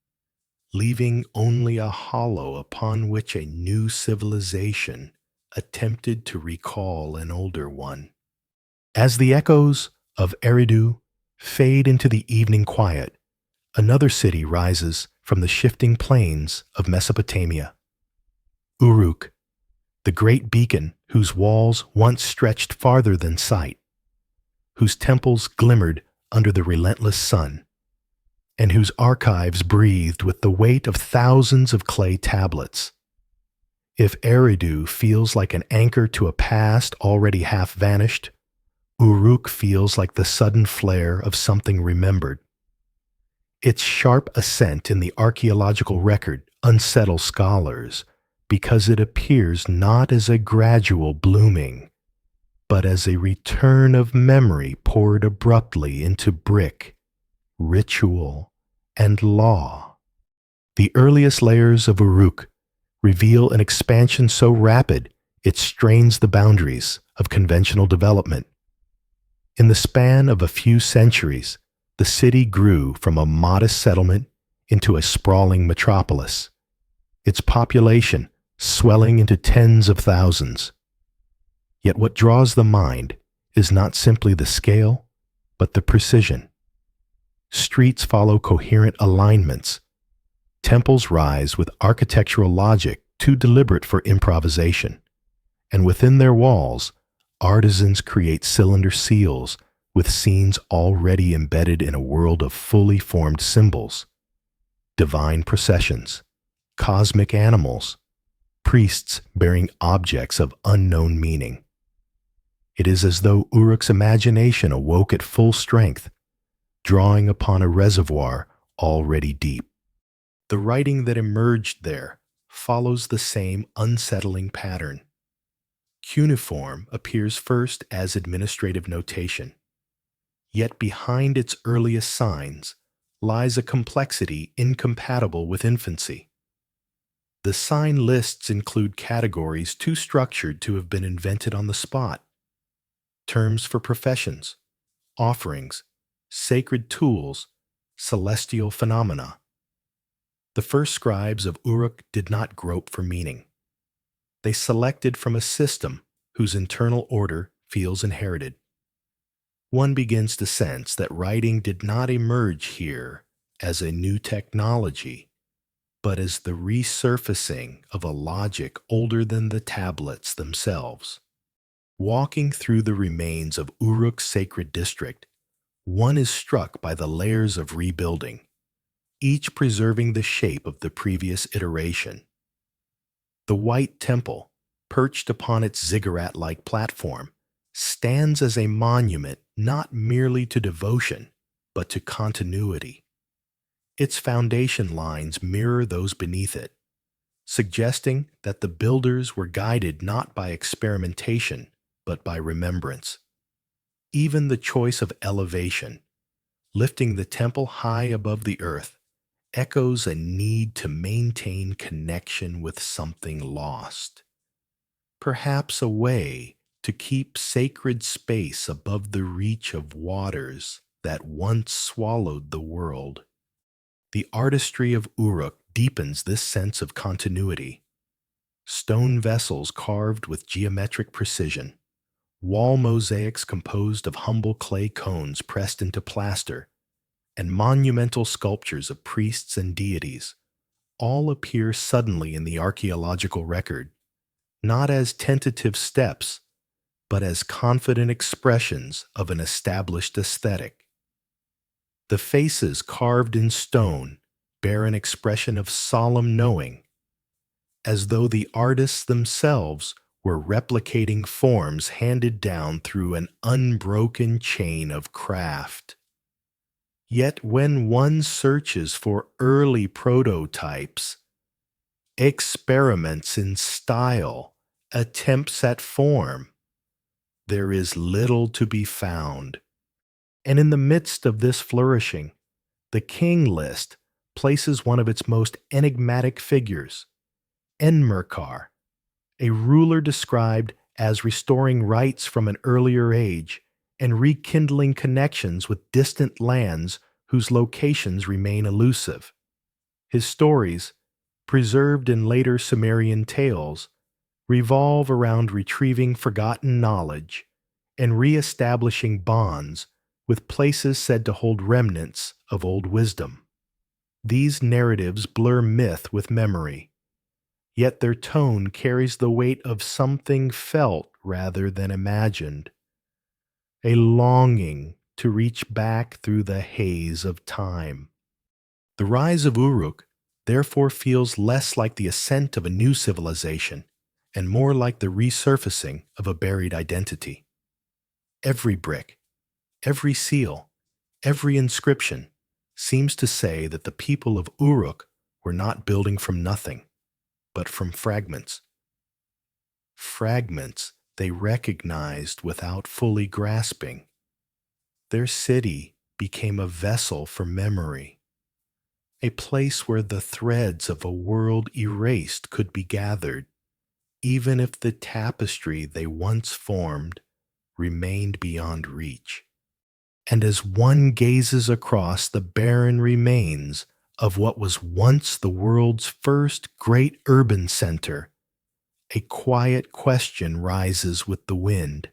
leaving only a hollow upon which a new civilization attempted to recall an older one? As the echoes of Eridu fade into the evening quiet, another city rises from the shifting plains of Mesopotamia. Uruk, the great beacon whose walls once stretched farther than sight, whose temples glimmered under the relentless sun, and whose archives breathed with the weight of thousands of clay tablets. If Eridu feels like an anchor to a past already half vanished, Uruk feels like the sudden flare of something remembered. Its sharp ascent in the archaeological record unsettles scholars because it appears not as a gradual blooming, but as a return of memory poured abruptly into brick, ritual, and law. The earliest layers of Uruk reveal an expansion so rapid it strains the boundaries of conventional development. In the span of a few centuries, the city grew from a modest settlement into a sprawling metropolis, its population swelling into tens of thousands. Yet what draws the mind is not simply the scale, but the precision. Streets follow coherent alignments. Temples rise with architectural logic too deliberate for improvisation. And within their walls, artisans create cylinder seals with scenes already embedded in a world of fully formed symbols. Divine processions, cosmic animals, priests bearing objects of unknown meaning. It is as though Uruk's imagination awoke at full strength, drawing upon a reservoir already deep. The writing that emerged there follows the same unsettling pattern. Cuneiform appears first as administrative notation, yet behind its earliest signs lies a complexity incompatible with infancy. The sign lists include categories too structured to have been invented on the spot, terms for professions, offerings, sacred tools, celestial phenomena. The first scribes of Uruk did not grope for meaning. They selected from a system whose internal order feels inherited. One begins to sense that writing did not emerge here as a new technology, but as the resurfacing of a logic older than the tablets themselves. Walking through the remains of Uruk's sacred district, one is struck by the layers of rebuilding, each preserving the shape of the previous iteration. The White Temple, perched upon its ziggurat-like platform, stands as a monument not merely to devotion, but to continuity. Its foundation lines mirror those beneath it, suggesting that the builders were guided not by experimentation, but by remembrance. Even the choice of elevation, lifting the temple high above the earth, echoes a need to maintain connection with something lost. Perhaps a way to keep sacred space above the reach of waters that once swallowed the world. The artistry of Uruk deepens this sense of continuity. Stone vessels carved with geometric precision, wall mosaics composed of humble clay cones pressed into plaster, and monumental sculptures of priests and deities all appear suddenly in the archaeological record, not as tentative steps, but as confident expressions of an established aesthetic. The faces carved in stone bear an expression of solemn knowing, as though the artists themselves were replicating forms handed down through an unbroken chain of craft. Yet when one searches for early prototypes, experiments in style, attempts at form, there is little to be found. And in the midst of this flourishing, the king list places one of its most enigmatic figures, Enmerkar, a ruler described as restoring rights from an earlier age and rekindling connections with distant lands whose locations remain elusive. His stories, preserved in later Sumerian tales, revolve around retrieving forgotten knowledge and re-establishing bonds with places said to hold remnants of old wisdom. These narratives blur myth with memory, yet their tone carries the weight of something felt rather than imagined, a longing to reach back through the haze of time. The rise of Uruk therefore feels less like the ascent of a new civilization and more like the resurfacing of a buried identity. Every brick, every seal, every inscription seems to say that the people of Uruk were not building from nothing, but from fragments. Fragments they recognized without fully grasping. Their city became a vessel for memory, a place where the threads of a world erased could be gathered, even if the tapestry they once formed remained beyond reach. And as one gazes across the barren remains of what was once the world's first great urban center, a quiet question rises with the wind.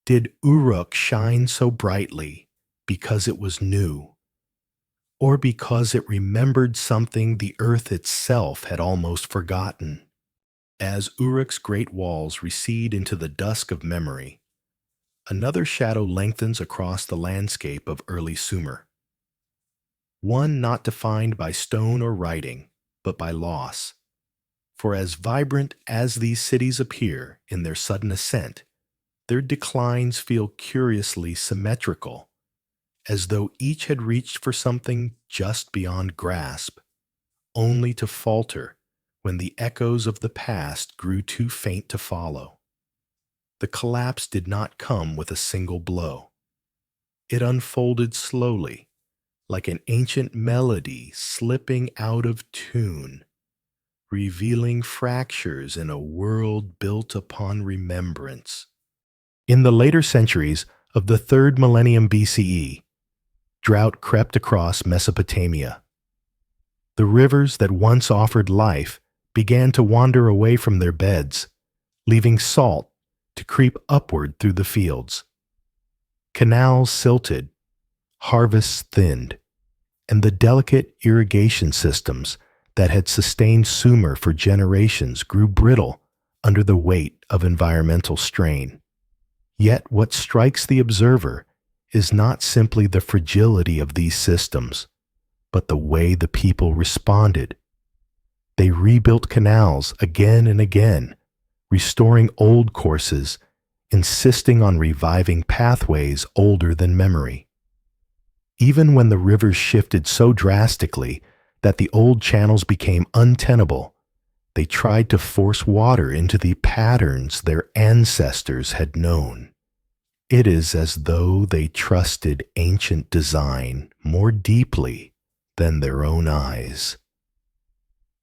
Did Uruk shine so brightly because it was new, or because it remembered something the earth itself had almost forgotten? As Uruk's great walls recede into the dusk of memory, another shadow lengthens across the landscape of early Sumer. One not defined by stone or writing, but by loss. For as vibrant as these cities appear in their sudden ascent, their declines feel curiously symmetrical, as though each had reached for something just beyond grasp, only to falter when the echoes of the past grew too faint to follow. The collapse did not come with a single blow. It unfolded slowly, like an ancient melody slipping out of tune, revealing fractures in a world built upon remembrance. In the later centuries of the 3rd millennium BCE, drought crept across Mesopotamia. The rivers that once offered life began to wander away from their beds, leaving salt to creep upward through the fields. Canals silted, harvests thinned, and the delicate irrigation systems that had sustained Sumer for generations grew brittle under the weight of environmental strain. Yet what strikes the observer is not simply the fragility of these systems, but the way the people responded. They rebuilt canals again and again, restoring old courses, insisting on reviving pathways older than memory. Even when the rivers shifted so drastically that the old channels became untenable, they tried to force water into the patterns their ancestors had known. It is as though they trusted ancient design more deeply than their own eyes.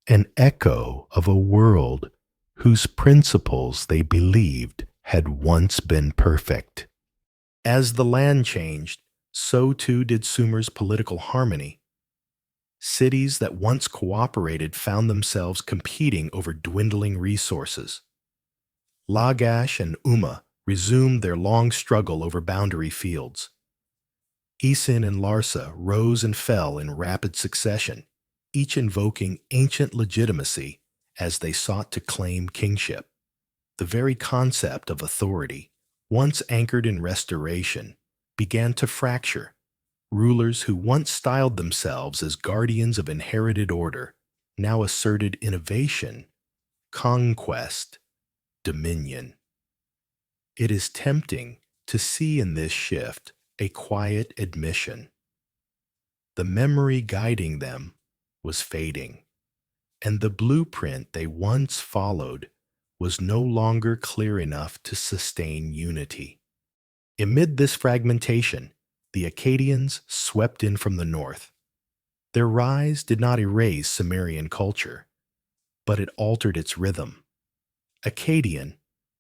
An echo of a world whose principles they believed had once been perfect. As the land changed, so too did Sumer's political harmony. Cities that once cooperated found themselves competing over dwindling resources. Lagash and Umma resumed their long struggle over boundary fields. Isin and Larsa rose and fell in rapid succession, each invoking ancient legitimacy as they sought to claim kingship. The very concept of authority, once anchored in restoration, began to fracture. Rulers who once styled themselves as guardians of inherited order now asserted innovation, conquest, dominion. It is tempting to see in this shift a quiet admission. The memory guiding them was fading, and the blueprint they once followed was no longer clear enough to sustain unity. Amid this fragmentation, the Akkadians swept in from the north. Their rise did not erase Sumerian culture, but it altered its rhythm. Akkadian,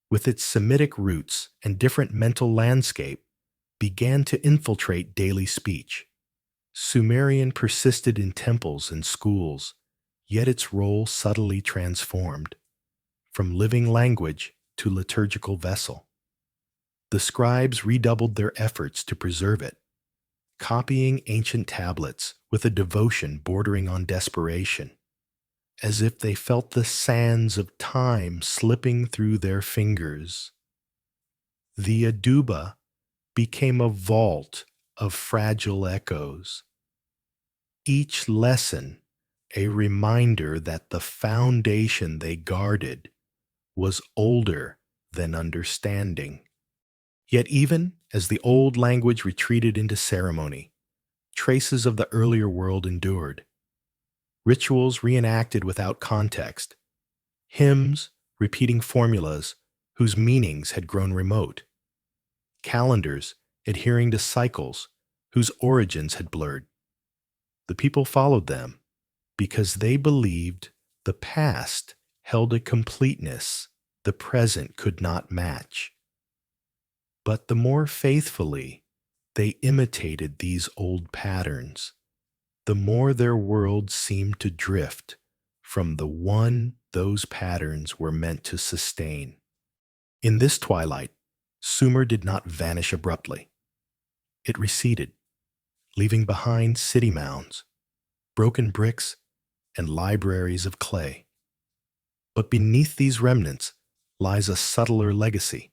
with its Semitic roots and different mental landscape, began to infiltrate daily speech. Sumerian persisted in temples and schools, yet its role subtly transformed, from living language to liturgical vessel. The scribes redoubled their efforts to preserve it, copying ancient tablets with a devotion bordering on desperation, as if they felt the sands of time slipping through their fingers. The Aduba became a vault of fragile echoes, each lesson a reminder that the foundation they guarded was older than understanding. Yet even as the old language retreated into ceremony, traces of the earlier world endured. Rituals reenacted without context, hymns repeating formulas whose meanings had grown remote, calendars adhering to cycles whose origins had blurred. The people followed them because they believed the past held a completeness the present could not match. But the more faithfully they imitated these old patterns, the more their world seemed to drift from the one those patterns were meant to sustain. In this twilight, Sumer did not vanish abruptly. It receded, leaving behind city mounds, broken bricks, and libraries of clay. But beneath these remnants lies a subtler legacy,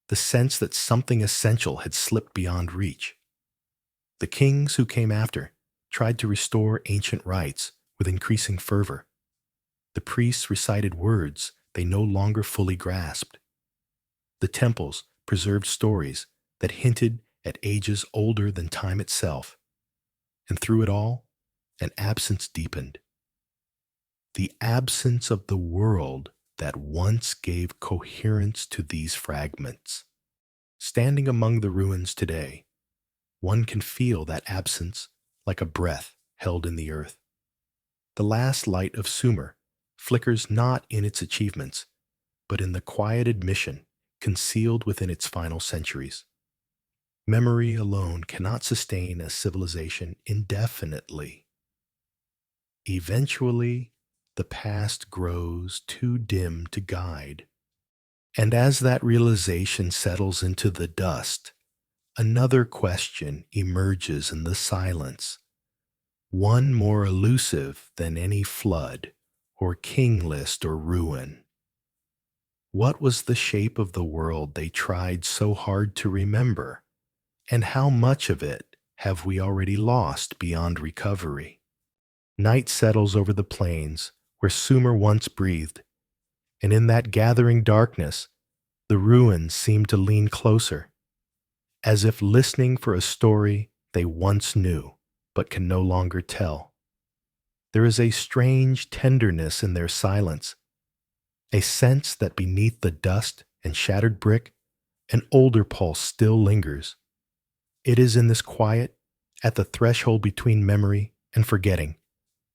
the sense that something essential had slipped beyond reach. The kings who came after tried to restore ancient rites with increasing fervor. The priests recited words they no longer fully grasped. The temples preserved stories that hinted at ages older than time itself. And through it all, an absence deepened. The absence of the world that once gave coherence to these fragments. Standing among the ruins today, one can feel that absence like a breath held in the earth. The last light of Sumer flickers not in its achievements, but in the quiet admission concealed within its final centuries. Memory alone cannot sustain a civilization indefinitely. Eventually, the past grows too dim to guide. And as that realization settles into the dust, another question emerges in the silence, one more elusive than any flood or king list or ruin. What was the shape of the world they tried so hard to remember, and how much of it have we already lost beyond recovery? Night settles over the plains where Sumer once breathed, and in that gathering darkness, the ruins seem to lean closer, as if listening for a story they once knew but can no longer tell. There is a strange tenderness in their silence, a sense that beneath the dust and shattered brick, an older pulse still lingers. It is in this quiet, at the threshold between memory and forgetting,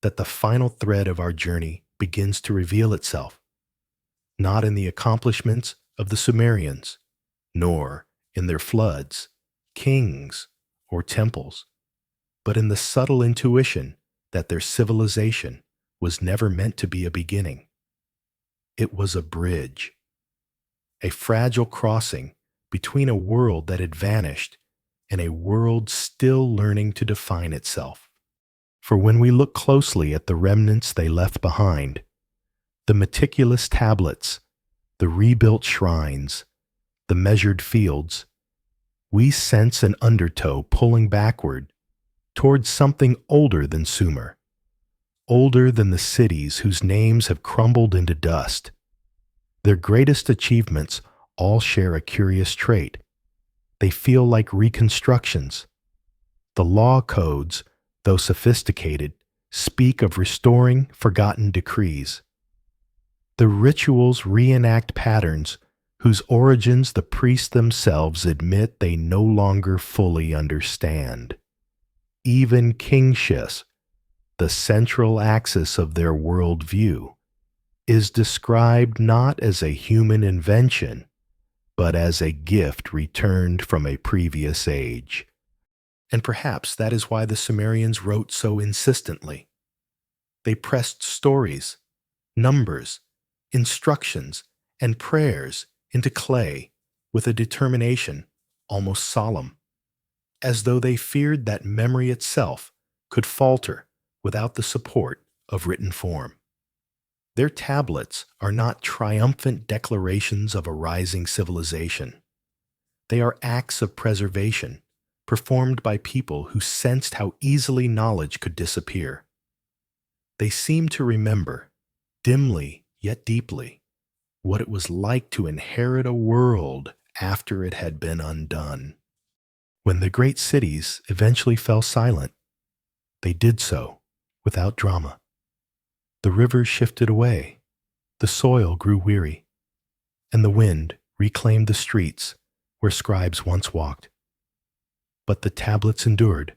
that the final thread of our journey begins to reveal itself, not in the accomplishments of the Sumerians, nor in their floods, kings, or temples, but in the subtle intuition that their civilization was never meant to be a beginning. It was a bridge, a fragile crossing between a world that had vanished and a world still learning to define itself. For when we look closely at the remnants they left behind, the meticulous tablets, the rebuilt shrines, the measured fields, we sense an undertow pulling backward towards something older than Sumer, older than the cities whose names have crumbled into dust. Their greatest achievements all share a curious trait. They feel like reconstructions. The law codes, though sophisticated, speak of restoring forgotten decrees. The rituals reenact patterns whose origins the priests themselves admit they no longer fully understand. Even kingship, the central axis of their worldview, is described not as a human invention, but as a gift returned from a previous age. And perhaps that is why the Sumerians wrote so insistently. They pressed stories, numbers, instructions, and prayers into clay with a determination almost solemn, as though they feared that memory itself could falter without the support of written form. Their tablets are not triumphant declarations of a rising civilization. They are acts of preservation performed by people who sensed how easily knowledge could disappear. They seem to remember, dimly yet deeply, what it was like to inherit a world after it had been undone. When the great cities eventually fell silent, they did so without drama. The rivers shifted away, the soil grew weary, and the wind reclaimed the streets where scribes once walked. But the tablets endured,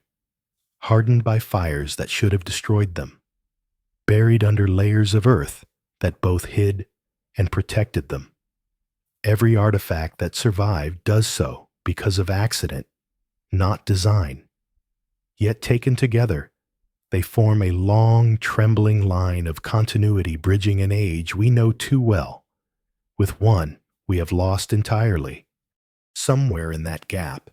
hardened by fires that should have destroyed them, buried under layers of earth that both hid and protected them. Every artifact that survived does so because of accident, not design. Yet taken together, they form a long, trembling line of continuity bridging an age we know too well, with one we have lost entirely. Somewhere in that gap,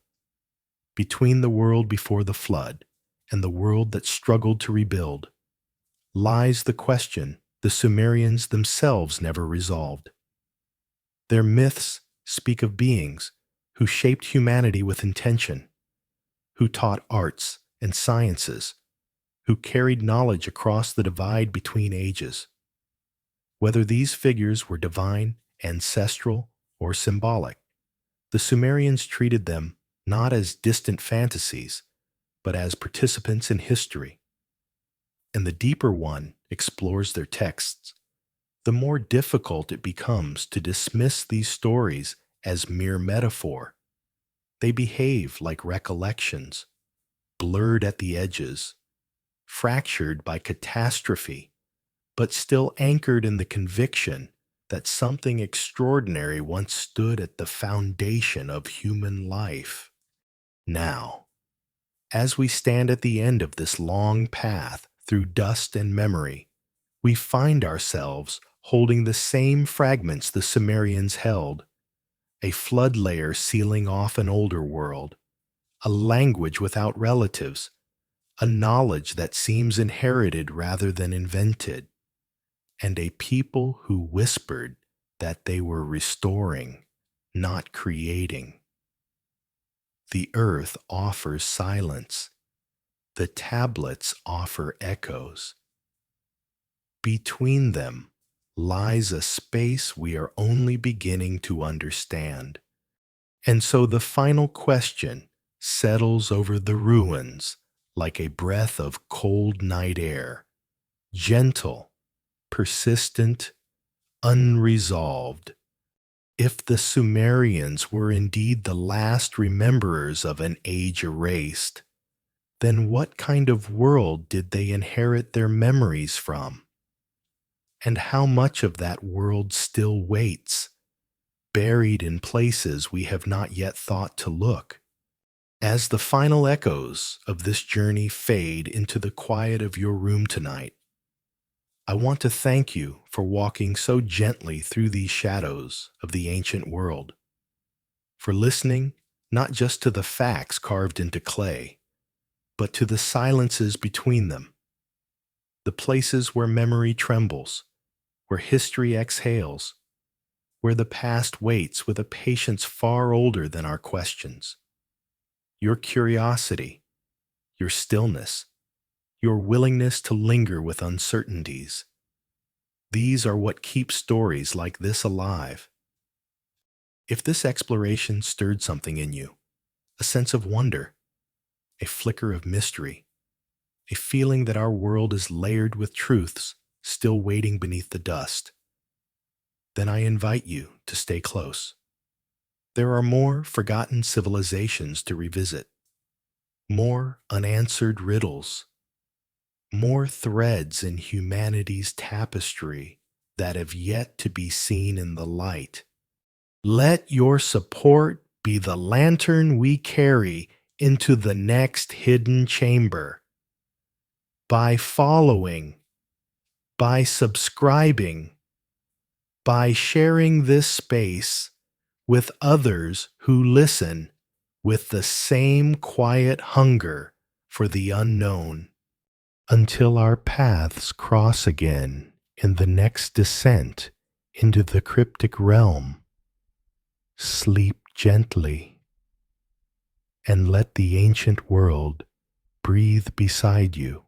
between the world before the flood and the world that struggled to rebuild, lies the question the Sumerians themselves never resolved. Their myths speak of beings who shaped humanity with intention, who taught arts and sciences, who carried knowledge across the divide between ages. Whether these figures were divine, ancestral, or symbolic, the Sumerians treated them not as distant fantasies, but as participants in history. And the deeper one explores their texts, the more difficult it becomes to dismiss these stories as mere metaphor. They behave like recollections, blurred at the edges, fractured by catastrophe, but still anchored in the conviction that something extraordinary once stood at the foundation of human life. Now, as we stand at the end of this long path through dust and memory, we find ourselves holding the same fragments the Sumerians held, a flood layer sealing off an older world, a language without relatives, a knowledge that seems inherited rather than invented, and a people who whispered that they were restoring, not creating. The earth offers silence. The tablets offer echoes. Between them lies a space we are only beginning to understand. And so the final question settles over the ruins like a breath of cold night air. gentle, persistent, unresolved. If the Sumerians were indeed the last rememberers of an age erased, then what kind of world did they inherit their memories from? And how much of that world still waits, buried in places we have not yet thought to look? As the final echoes of this journey fade into the quiet of your room tonight, I want to thank you for walking so gently through these shadows of the ancient world, for listening not just to the facts carved into clay, but to the silences between them, the places where memory trembles, where history exhales, where the past waits with a patience far older than our questions. Your curiosity, your stillness, your willingness to linger with uncertainties. These are what keep stories like this alive. If this exploration stirred something in you, a sense of wonder, a flicker of mystery, a feeling that our world is layered with truths still waiting beneath the dust, then I invite you to stay close. There are more forgotten civilizations to revisit, more unanswered riddles, more threads in humanity's tapestry that have yet to be seen in the light. Let your support be the lantern we carry into the next hidden chamber. By following, by subscribing, by sharing this space with others who listen with the same quiet hunger for the unknown. Until our paths cross again in the next descent into the cryptic realm, sleep gently and let the ancient world breathe beside you.